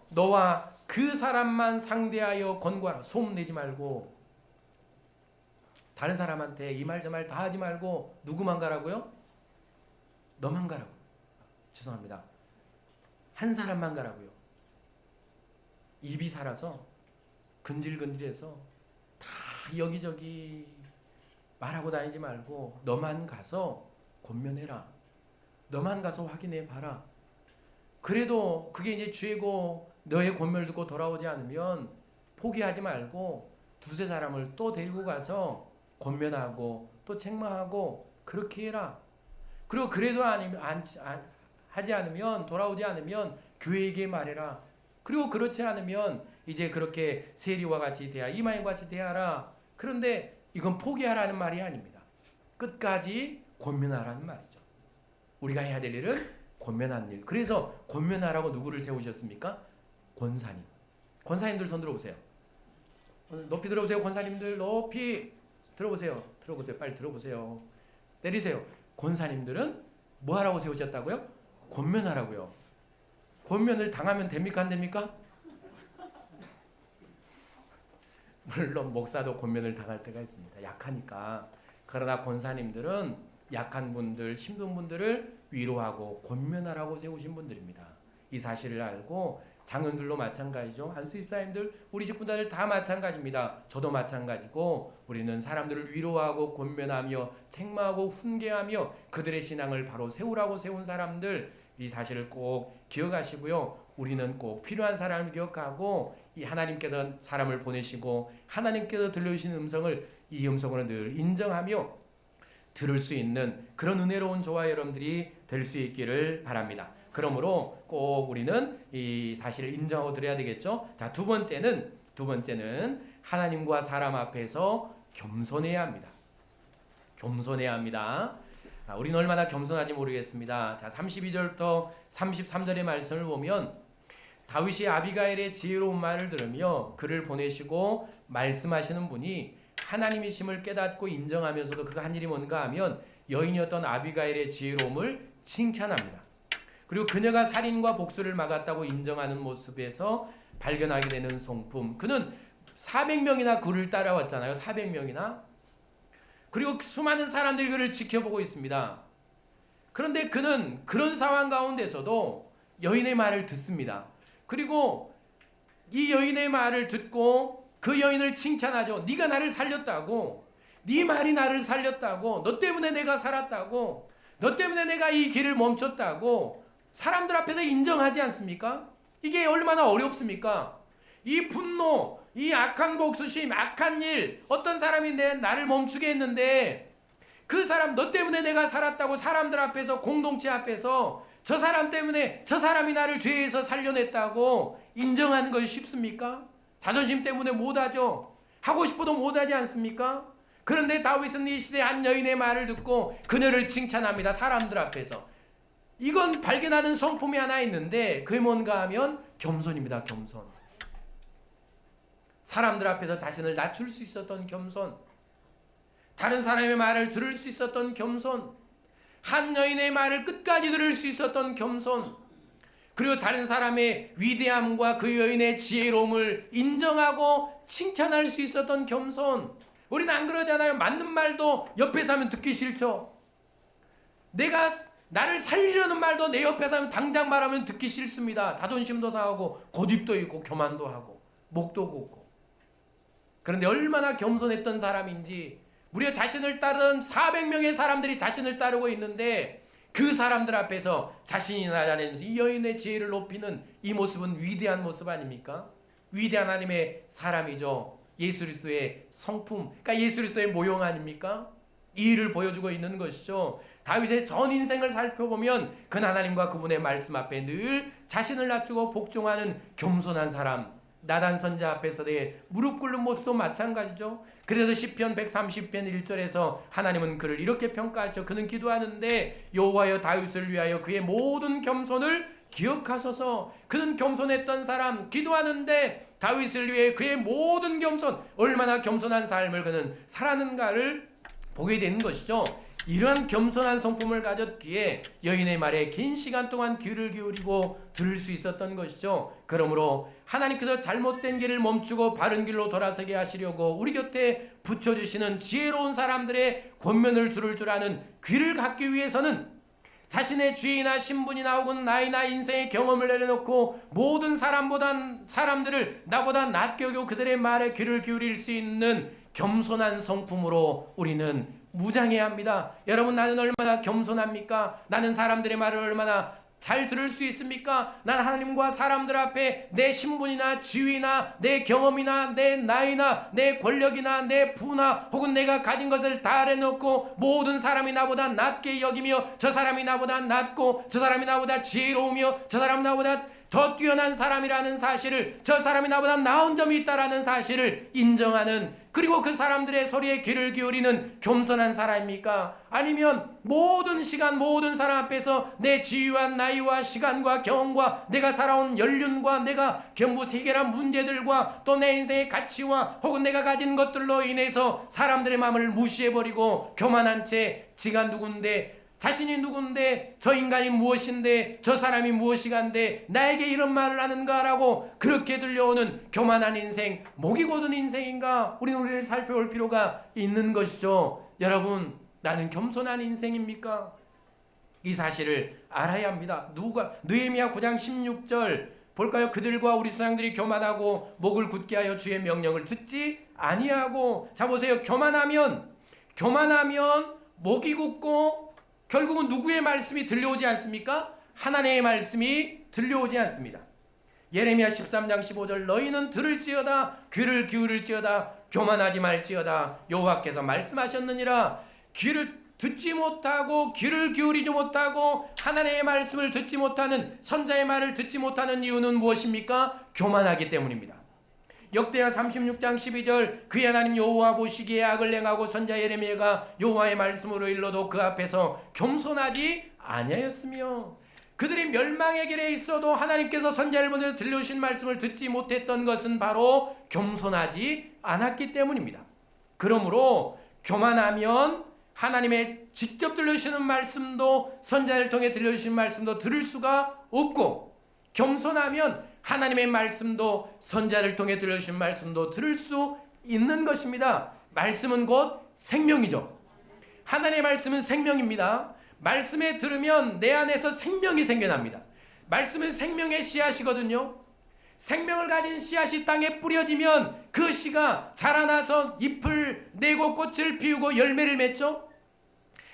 너와 그 사람만 상대하여 권고하라. 소문내지 말고 다른 사람한테 이 말 저 말 다 하지 말고 누구만 가라고요? 너만 가라고. 죄송합니다. 한 사람만 가라고요. 입이 살아서 근질근질해서 다 여기저기 말하고 다니지 말고 너만 가서 권면해라. 너만 가서 확인해 봐라. 그래도 그게 이제 죄고 너의 권면을 듣고 돌아오지 않으면 포기하지 말고 두세 사람을 또 데리고 가서 권면하고 또 책망하고 그렇게 해라. 그리고 그래도 하지 않으면 돌아오지 않으면 교회에게 말해라. 그리고 그렇지 않으면 이제 그렇게 세리와 같이 대하라. 이방인과 같이 대하라. 그런데 이건 포기하라는 말이 아닙니다. 끝까지 권면하라는 말이죠. 우리가 해야 될 일은 권면하는 일. 그래서 권면하라고 누구를 세우셨습니까? 권사님. 권사님들 손 들어보세요. 높이 들어보세요. 권사님들 높이 들어보세요. 빨리 들어보세요. 내리세요. 권사님들은 뭐 하라고 세우셨다고요? 권면하라고요. 권면을 당하면 됩니까? 안 됩니까? 물론 목사도 권면을 당할 때가 있습니다. 약하니까. 그러나 권사님들은 약한 분들, 힘든 분들을 위로하고 권면하라고 세우신 분들입니다. 이 사실을 알고 장로들도 마찬가지죠. 안수 집사님들, 우리 직분자들 다 마찬가지입니다. 저도 마찬가지고 우리는 사람들을 위로하고 권면하며 책망하고 훈계하며 그들의 신앙을 바로 세우라고 세운 사람들, 이 사실을 꼭 기억하시고요. 우리는 꼭 필요한 사람을 기억하고 이 하나님께서 사람을 보내시고 하나님께서 들려주신 음성을 이 음성으로 늘 인정하며 들을 수 있는 그런 은혜로운 저와 여러분들이 될 수 있기를 바랍니다. 그러므로 꼭 우리는 이 사실을 인정하고 드려야 되겠죠. 자, 두 번째는 하나님과 사람 앞에서 겸손해야 합니다. 겸손해야 합니다. 우리는 얼마나 겸손한지 모르겠습니다. 자, 32절부터 33절의 말씀을 보면 다윗이 아비가일의 지혜로운 말을 들으며 그를 보내시고 말씀하시는 분이 하나님이심을 깨닫고 인정하면서도 그가 한 일이 뭔가 하면 여인이었던 아비가일의 지혜로움을 칭찬합니다. 그리고 그녀가 살인과 복수를 막았다고 인정하는 모습에서 발견하게 되는 성품. 그는 400명이나 그를 따라왔잖아요. 400명이나. 그리고 수많은 사람들이 그를 지켜보고 있습니다. 그런데 그는 그런 상황 가운데서도 여인의 말을 듣습니다. 그리고 이 여인의 말을 듣고 그 여인을 칭찬하죠. 네가 나를 살렸다고. 네 말이 나를 살렸다고. 너 때문에 내가 살았다고. 너 때문에 내가 이 길을 멈췄다고. 사람들 앞에서 인정하지 않습니까? 이게 얼마나 어렵습니까? 이 분노, 이 악한 복수심, 악한 일, 어떤 사람이 나를 멈추게 했는데 그 사람 너 때문에 내가 살았다고 사람들 앞에서 공동체 앞에서 저 사람 때문에 저 사람이 나를 죄에서 살려냈다고 인정하는 것이 쉽습니까? 자존심 때문에 못하죠. 하고 싶어도 못하지 않습니까? 그런데 다윗은 이 시대 한 여인의 말을 듣고 그녀를 칭찬합니다. 사람들 앞에서. 이건 발견하는 성품이 하나 있는데 그게 뭔가 하면 겸손입니다. 겸손. 사람들 앞에서 자신을 낮출 수 있었던 겸손. 다른 사람의 말을 들을 수 있었던 겸손. 한 여인의 말을 끝까지 들을 수 있었던 겸손. 그리고 다른 사람의 위대함과 그 여인의 지혜로움을 인정하고 칭찬할 수 있었던 겸손. 우리는 안 그러잖아요. 맞는 말도 옆에서 하면 듣기 싫죠. 나를 살리려는 말도 내 옆에서 하면 당장 말하면 듣기 싫습니다. 자존심도 상하고 고집도 있고 교만도 하고 목도 곱고. 그런데 얼마나 겸손했던 사람인지 무려 자신을 따르는 400명의 사람들이 자신을 따르고 있는데 그 사람들 앞에서 자신이 나타내면서 이 여인의 지혜를 높이는 이 모습은 위대한 모습 아닙니까? 위대한 하나님의 사람이죠. 예수 그리스도의 성품, 그러니까 예수 그리스도의 모형 아닙니까? 이 일을 보여주고 있는 것이죠. 다윗의 전 인생을 살펴보면 그 하나님과 그분의 말씀 앞에 늘 자신을 낮추고 복종하는 겸손한 사람, 나단 선자 앞에서 내 무릎 꿇는 모습도 마찬가지죠. 그래서 시편 130편 1절에서 하나님은 그를 이렇게 평가하시죠. 그는 기도하는데 여호와여 다윗을 위하여 그의 모든 겸손을 기억하소서. 그는 겸손했던 사람, 기도하는데 다윗을 위해 그의 모든 겸손, 얼마나 겸손한 삶을 그는 살았는가를 보게 되는 것이죠. 이러한 겸손한 성품을 가졌기에 여인의 말에 긴 시간 동안 귀를 기울이고 들을 수 있었던 것이죠. 그러므로 하나님께서 잘못된 길을 멈추고 바른 길로 돌아서게 하시려고 우리 곁에 붙여주시는 지혜로운 사람들의 권면을 들을 줄 아는 귀를 갖기 위해서는 자신의 지위나 신분이나 혹은 나이나 인생의 경험을 내려놓고 모든 사람들을 나보다 낮게 여기고 그들의 말에 귀를 기울일 수 있는 겸손한 성품으로 우리는 무장해야 합니다. 여러분, 나는 얼마나 겸손합니까? 나는 사람들의 말을 얼마나 잘 들을 수 있습니까? 난 하나님과 사람들 앞에 내 신분이나 지위나 내 경험이나 내 나이나 내 권력이나 내 부나 혹은 내가 가진 것을 다 내놓고 모든 사람이 나보다 낮게 여기며 저 사람이 나보다 낮고 저 사람이 나보다 지혜로우며 저 사람이 나보다 더 뛰어난 사람이라는 사실을, 저 사람이 나보다 나은 점이 있다라는 사실을 인정하는, 그리고 그 사람들의 소리에 귀를 기울이는 겸손한 사람입니까? 아니면 모든 시간 모든 사람 앞에서 내 지위와 나이와 시간과 경험과 내가 살아온 연륜과 내가 경부 해결한 문제들과 또 내 인생의 가치와 혹은 내가 가진 것들로 인해서 사람들의 마음을 무시해버리고 교만한 채 지가 누군데 자신이 누군데, 저 인간이 무엇인데, 저 사람이 무엇이간데 나에게 이런 말을 하는가라고 그렇게 들려오는 교만한 인생, 목이 곧은 인생인가, 우리를 살펴볼 필요가 있는 것이죠. 여러분, 나는 겸손한 인생입니까? 이 사실을 알아야 합니다. 느헤미야 9장 16절 볼까요? 그들과 우리 수장들이 교만하고 목을 굳게 하여 주의 명령을 듣지 아니하고. 자 보세요. 교만하면 목이 굳고 결국은 누구의 말씀이 들려오지 않습니까? 하나님의 말씀이 들려오지 않습니다. 예레미야 13장 15절 너희는 들을지어다 귀를 기울일지어다 교만하지 말지어다 여호와께서 말씀하셨느니라. 귀를 듣지 못하고 귀를 기울이지 못하고 하나님의 말씀을 듣지 못하는, 선자의 말을 듣지 못하는 이유는 무엇입니까? 교만하기 때문입니다. 역대하 36장 12절 그의 하나님 여호와 보시기에 악을 행하고 선자 예레미야가 여호와의 말씀으로 일러도 그 앞에서 겸손하지 아니하였으며, 그들이 멸망의 길에 있어도 하나님께서 선자를 보내서 들려주신 말씀을 듣지 못했던 것은 바로 겸손하지 않았기 때문입니다. 그러므로 교만하면 하나님의 직접 들려주시는 말씀도, 선자를 통해 들려주신 말씀도 들을 수가 없고, 겸손하면 하나님의 말씀도, 선자를 통해 들려주신 말씀도 들을 수 있는 것입니다. 말씀은 곧 생명이죠. 하나님의 말씀은 생명입니다. 말씀에 들으면 내 안에서 생명이 생겨납니다. 말씀은 생명의 씨앗이거든요. 생명을 가진 씨앗이 땅에 뿌려지면 그 씨가 자라나서 잎을 내고 꽃을 피우고 열매를 맺죠.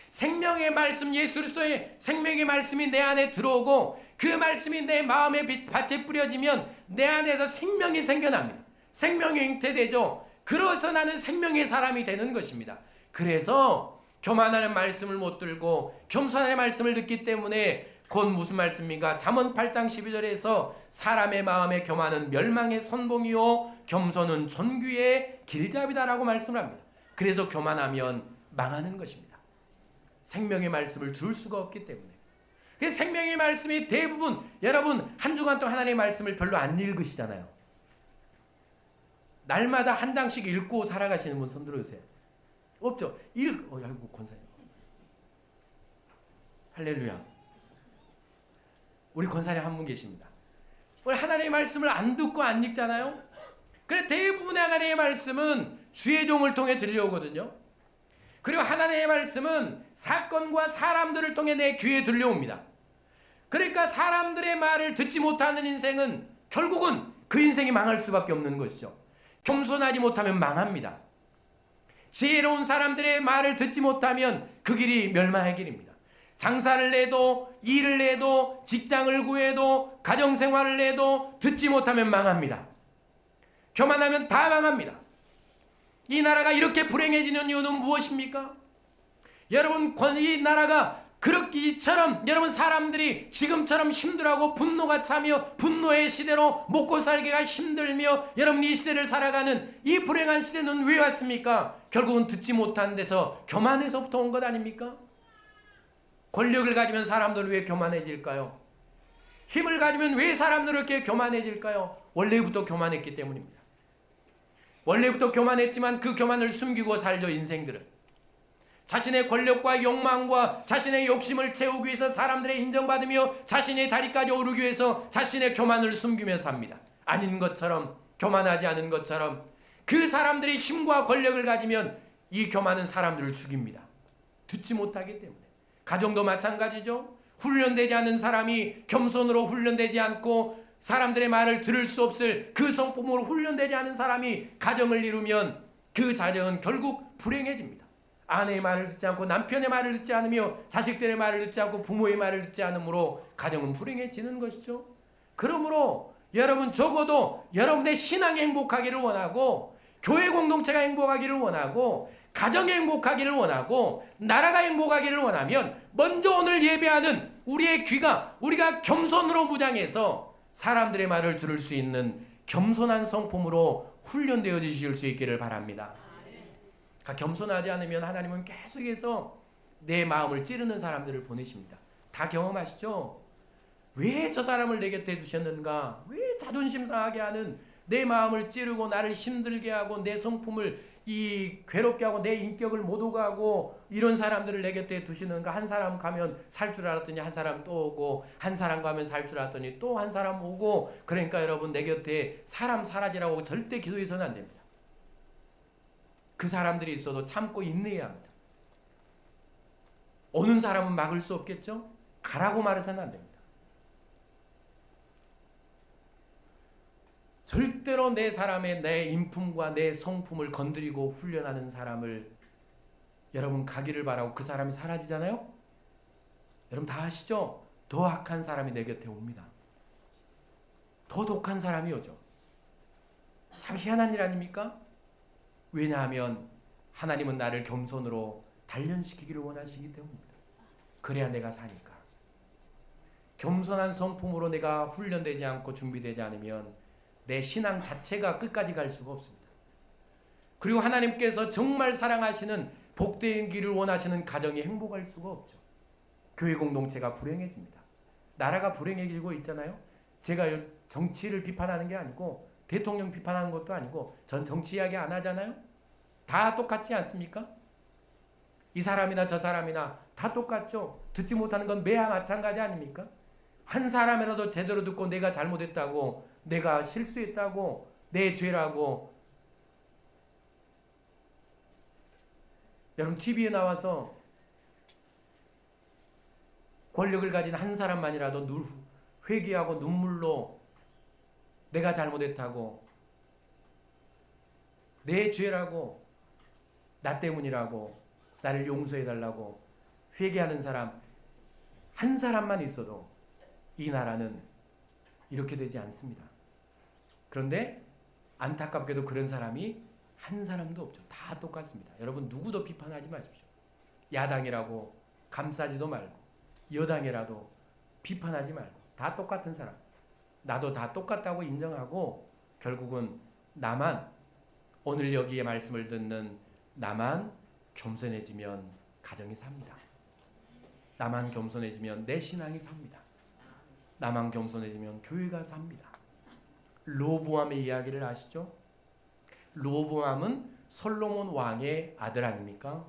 생명의 말씀, 예수 그리스도의 생명의 말씀이 내 안에 들어오고 그 말씀이 내 마음의 밭에 뿌려지면 내 안에서 생명이 생겨납니다. 생명이 잉태되죠. 그래서 나는 생명의 사람이 되는 것입니다. 그래서 교만하는 말씀을 못 들고 겸손한 말씀을 듣기 때문에 곧 무슨 말씀입니까? 잠언 8장 12절에서 사람의 마음에 교만은 멸망의 선봉이요 겸손은 존귀의 길잡이다라고 말씀을 합니다. 그래서 교만하면 망하는 것입니다. 생명의 말씀을 들을 수가 없기 때문에. 그래서 생명의 말씀이 대부분, 여러분 한 주간 동안 하나님의 말씀을 별로 안 읽으시잖아요. 날마다 한 장씩 읽고 살아가시는 분 손 들어주세요. 없죠? 아이고 권사님. 할렐루야. 우리 권사님 한 분 계십니다. 우리 하나님의 말씀을 안 듣고 안 읽잖아요. 그래 대부분의 하나님의 말씀은 주의 종을 통해 들려오거든요. 그리고 하나님의 말씀은 사건과 사람들을 통해 내 귀에 들려옵니다. 그러니까 사람들의 말을 듣지 못하는 인생은 결국은 그 인생이 망할 수밖에 없는 것이죠. 겸손하지 못하면 망합니다. 지혜로운 사람들의 말을 듣지 못하면 그 길이 멸망의 길입니다. 장사를 내도, 일을 내도, 직장을 구해도, 가정생활을 내도 듣지 못하면 망합니다. 교만하면 다 망합니다. 이 나라가 이렇게 불행해지는 이유는 무엇입니까? 여러분, 이 나라가 그렇게 이처럼 여러분 사람들이 지금처럼 힘들어하고 분노가 차며 분노의 시대로 먹고 살기가 힘들며 여러분 이 시대를 살아가는 이 불행한 시대는 왜 왔습니까? 결국은 듣지 못한 데서 교만에서부터 온 것 아닙니까? 권력을 가지면 사람들은 왜 교만해질까요? 힘을 가지면 왜 사람들은 이렇게 교만해질까요? 원래부터 교만했기 때문입니다. 원래부터 교만했지만 그 교만을 숨기고 살죠. 인생들은 자신의 권력과 욕망과 자신의 욕심을 채우기 위해서 사람들의 인정받으며 자신의 다리까지 오르기 위해서 자신의 교만을 숨기며 삽니다. 아닌 것처럼, 교만하지 않은 것처럼. 그 사람들이 힘과 권력을 가지면 이 교만은 사람들을 죽입니다. 듣지 못하기 때문에. 가정도 마찬가지죠. 훈련되지 않은 사람이 겸손으로 훈련되지 않고 사람들의 말을 들을 수 없을 그 성품으로 훈련되지 않은 사람이 가정을 이루면 그 가정은 결국 불행해집니다. 아내의 말을 듣지 않고 남편의 말을 듣지 않으며 자식들의 말을 듣지 않고 부모의 말을 듣지 않으므로 가정은 불행해지는 것이죠. 그러므로 여러분 적어도 여러분의 신앙이 행복하기를 원하고 교회 공동체가 행복하기를 원하고 가정이 행복하기를 원하고 나라가 행복하기를 원하면 먼저 오늘 예배하는 우리의 귀가 우리가 겸손으로 무장해서 사람들의 말을 들을 수 있는 겸손한 성품으로 훈련되어 주실 수 있기를 바랍니다. 겸손하지 않으면 하나님은 계속해서 내 마음을 찌르는 사람들을 보내십니다. 다 경험하시죠? 왜 저 사람을 내 곁에 두셨는가? 왜 자존심 상하게 하는 내 마음을 찌르고 나를 힘들게 하고 내 성품을 이 괴롭게 하고 내 인격을 못 오가고 이런 사람들을 내 곁에 두시는가? 한 사람 가면 살 줄 알았더니 한 사람 또 오고, 한 사람 가면 살 줄 알았더니 또 한 사람 오고. 그러니까 여러분, 내 곁에 사람 사라지라고 절대 기도해서는 안 됩니다. 그 사람들이 있어도 참고 인내해야 합니다. 오는 사람은 막을 수 없겠죠? 가라고 말해서는 안 됩니다. 절대로 내 사람의 내 인품과 내 성품을 건드리고 훈련하는 사람을 여러분 가기를 바라고 그 사람이 사라지잖아요? 여러분 다 아시죠? 더 악한 사람이 내 곁에 옵니다. 더 독한 사람이 오죠. 참 희한한 일 아닙니까? 왜냐하면 하나님은 나를 겸손으로 단련시키기를 원하시기 때문입니다. 그래야 내가 사니까. 겸손한 성품으로 내가 훈련되지 않고 준비되지 않으면 내 신앙 자체가 끝까지 갈 수가 없습니다. 그리고 하나님께서 정말 사랑하시는 복된 길을 원하시는 가정이 행복할 수가 없죠. 교회 공동체가 불행해집니다. 나라가 불행해지고 있잖아요. 제가 정치를 비판하는 게 아니고 대통령 비판하는 것도 아니고 전 정치 이야기 안 하잖아요. 다 똑같지 않습니까? 이 사람이나 저 사람이나 다 똑같죠. 듣지 못하는 건 매야 마찬가지 아닙니까? 한 사람이라도 제대로 듣고 내가 잘못했다고, 내가 실수했다고, 내 죄라고. 여러분 TV에 나와서 권력을 가진 한 사람만이라도 회개하고 눈물로 내가 잘못했다고, 내 죄라고, 나 때문이라고, 나를 용서해달라고 회개하는 사람 한 사람만 있어도 이 나라는 이렇게 되지 않습니다. 그런데 안타깝게도 그런 사람이 한 사람도 없죠. 다 똑같습니다. 여러분 누구도 비판하지 마십시오. 야당이라고 감싸지도 말고, 여당이라도 비판하지 말고, 다 똑같은 사람. 나도 다 똑같다고 인정하고 결국은 나만, 오늘 여기에 말씀을 듣는 나만 겸손해지면 가정이 삽니다. 나만 겸손해지면 내 신앙이 삽니다. 나만 겸손해지면 교회가 삽니다. 르호보암의 이야기를 아시죠? 르호보암은 솔로몬 왕의 아들 아닙니까?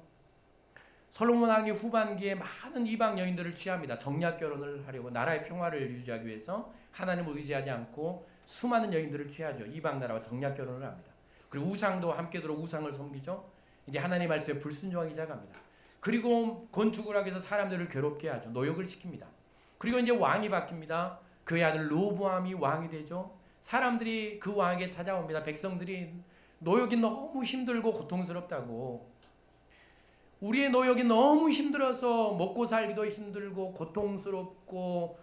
솔로몬 왕이 후반기에 많은 이방 여인들을 취합니다. 정략 결혼을 하려고, 나라의 평화를 유지하기 위해서 하나님을 의지하지 않고 수많은 여인들을 취하죠. 이방 나라와 정략 결혼을 합니다. 그리고 우상도 함께 들어 우상을 섬기죠. 이제 하나님 말씀에 불순종하기 시작합니다. 그리고 건축을 하기 위해서 사람들을 괴롭게 하죠. 노역을 시킵니다. 그리고 이제 왕이 바뀝니다. 그의 아들 르호보암이 왕이 되죠. 사람들이 그 왕에게 찾아옵니다. 백성들이 노역이 너무 힘들고 고통스럽다고, 우리의 노역이 너무 힘들어서 먹고 살기도 힘들고 고통스럽고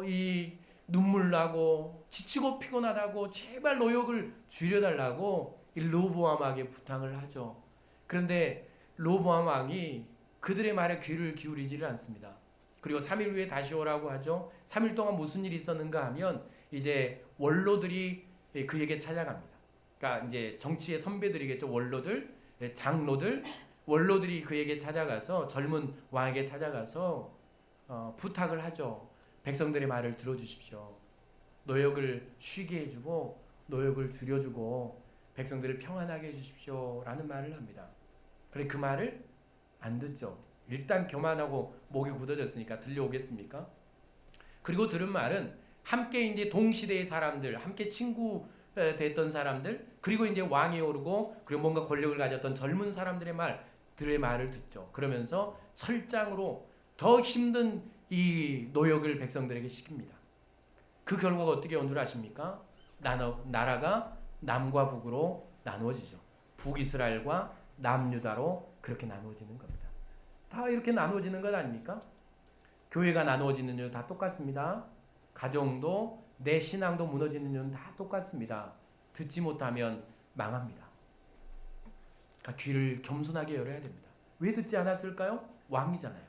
이 눈물 나고 지치고 피곤하다고 제발 노역을 줄여달라고 이 르호보암에게 부탁을 하죠. 그런데 르호보암 왕이 그들의 말에 귀를 기울이지를 않습니다. 그리고 3일 후에 다시 오라고 하죠. 3일 동안 무슨 일이 있었는가 하면 이제 원로들이 그에게 찾아갑니다. 그러니까 이제 정치의 선배들이겠죠. 원로들, 장로들, 원로들이 그에게 찾아가서, 젊은 왕에게 찾아가서 부탁을 하죠. 백성들의 말을 들어주십시오. 노역을 쉬게 해주고 노역을 줄여주고 백성들을 평안하게 해주십시오 라는 말을 합니다. 그런데 그 말을 안 듣죠. 일단 교만하고 목이 굳어졌으니까 들려오겠습니까? 그리고 들은 말은 함께 이제 동시대의 사람들, 함께 친구 됐던 사람들, 그리고 이제 왕이 오르고 그리고 뭔가 권력을 가졌던 젊은 사람들의 말들의 말을 듣죠. 그러면서 철장으로 더 힘든 이 노역을 백성들에게 시킵니다. 그 결과가 어떻게 온 줄 아십니까? 나라가 남과 북으로 나누어지죠. 북이스라엘과 남유다로 그렇게 나누어지는 겁니다. 다 이렇게 나누어지는 것 아닙니까? 교회가 나누어지는 이유 다 똑같습니다. 가정도 내 신앙도 무너지는 이유는 다 똑같습니다. 듣지 못하면 망합니다. 그러니까 귀를 겸손하게 열어야 됩니다. 왜 듣지 않았을까요? 왕이잖아요.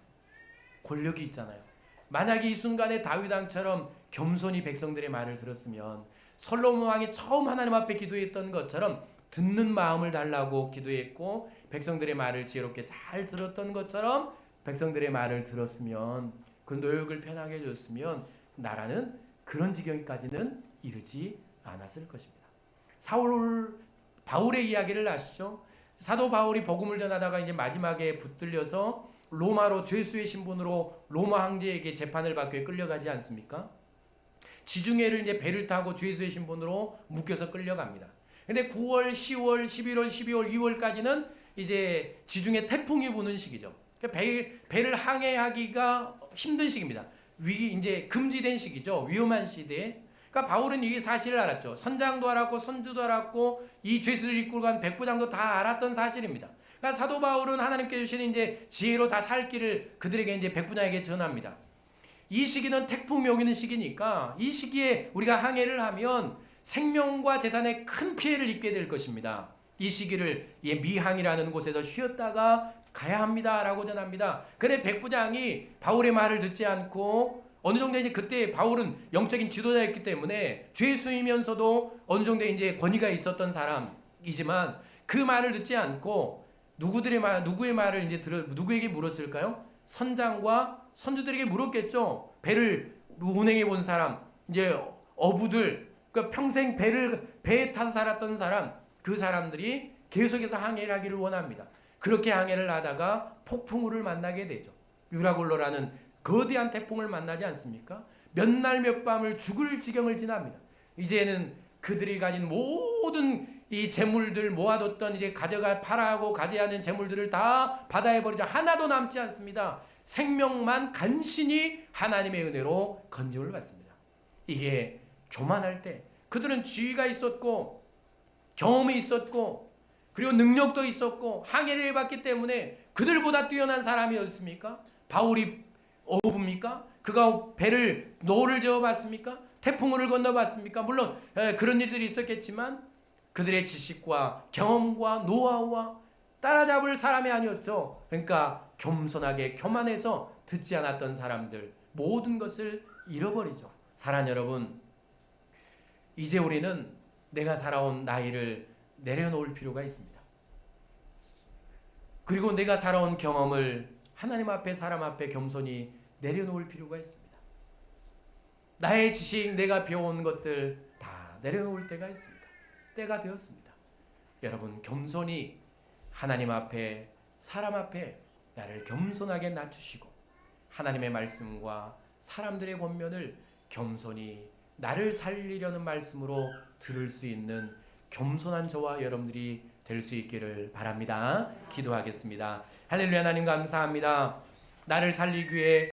권력이 있잖아요. 만약에 이 순간에 다윗 왕처럼 겸손히 백성들의 말을 들었으면, 솔로몬 왕이 처음 하나님 앞에 기도했던 것처럼 듣는 마음을 달라고 기도했고 백성들의 말을 지혜롭게 잘 들었던 것처럼 백성들의 말을 들었으면, 그 노역을 편하게 해줬으면 나라는 그런 지경까지는 이르지 않았을 것입니다. 바울의 이야기를 아시죠? 사도 바울이 복음을 전하다가 이제 마지막에 붙들려서 로마로 죄수의 신분으로 로마 황제에게 재판을 받기 끌려가지 않습니까? 지중해를 이제 배를 타고 죄수의 신분으로 묶여서 끌려갑니다. 근데 9월, 10월, 11월, 12월, 2월까지는 이제 지중해 태풍이 부는 시기죠. 배를 항해하기가 힘든 시기입니다. 이제 금지된 시기죠. 위험한 시대에. 그러니까 바울은 이 사실을 알았죠. 선장도 알았고 선주도 알았고 이 죄수를 이끌고 간 백부장도 다 알았던 사실입니다. 그러니까 사도 바울은 하나님께 주신 이제 지혜로 다 살 길을 그들에게 이제 백부장에게 전합니다. 이 시기는 태풍이 오는 시기니까 이 시기에 우리가 항해를 하면 생명과 재산에 큰 피해를 입게 될 것입니다. 이 시기를 미항이라는 곳에서 쉬었다가 가야 합니다라고 전합니다. 그래 백부장이 바울의 말을 듣지 않고 어느 정도 이제 그때 바울은 영적인 지도자였기 때문에 죄수이면서도 어느 정도 이제 권위가 있었던 사람이지만 그 말을 듣지 않고 누구의 말을 이제 누구에게 물었을까요? 선장과 선주들에게 물었겠죠. 배를 운행해 본 사람, 이제 어부들, 그러니까 평생 배에 타서 살았던 사람, 그 사람들이 계속해서 항해를 하기를 원합니다. 그렇게 항해를 하다가 폭풍우를 만나게 되죠. 유라굴로라는 거대한 태풍을 만나지 않습니까? 몇 날 몇 밤을 죽을 지경을 지납니다. 이제는 그들이 가진 모든 이 재물들 모아뒀던 이제 팔아하고 가져야 하는 재물들을 다 바다에 버리자 하나도 남지 않습니다. 생명만 간신히 하나님의 은혜로 건짐을 받습니다. 이게 교만할 때 그들은 지위가 있었고 경험이 있었고 그리고 능력도 있었고 항해를 해봤기 때문에 그들보다 뛰어난 사람이었습니까? 바울이 어부입니까? 그가 노를 저어봤습니까? 태풍을 건너봤습니까? 물론 그런 일들이 있었겠지만 그들의 지식과 경험과 노하우와 따라잡을 사람이 아니었죠. 그러니까 겸손하게 교만해서 듣지 않았던 사람들 모든 것을 잃어버리죠. 사랑 여러분, 이제 우리는 내가 살아온 나이를 내려놓을 필요가 있습니다. 그리고 내가 살아온 경험을 하나님 앞에 사람 앞에 겸손히 내려놓을 필요가 있습니다. 나의 지식, 내가 배워온 것들 다 내려놓을 때가 있습니다. 때가 되었습니다. 여러분 겸손히 하나님 앞에 사람 앞에 나를 겸손하게 낮추시고 하나님의 말씀과 사람들의 권면을 겸손히 나를 살리려는 말씀으로 들을 수 있는 겸손한 저와 여러분들이 될 수 있기를 바랍니다. 기도하겠습니다. 할렐루야. 하나님 감사합니다. 나를 살리기 위해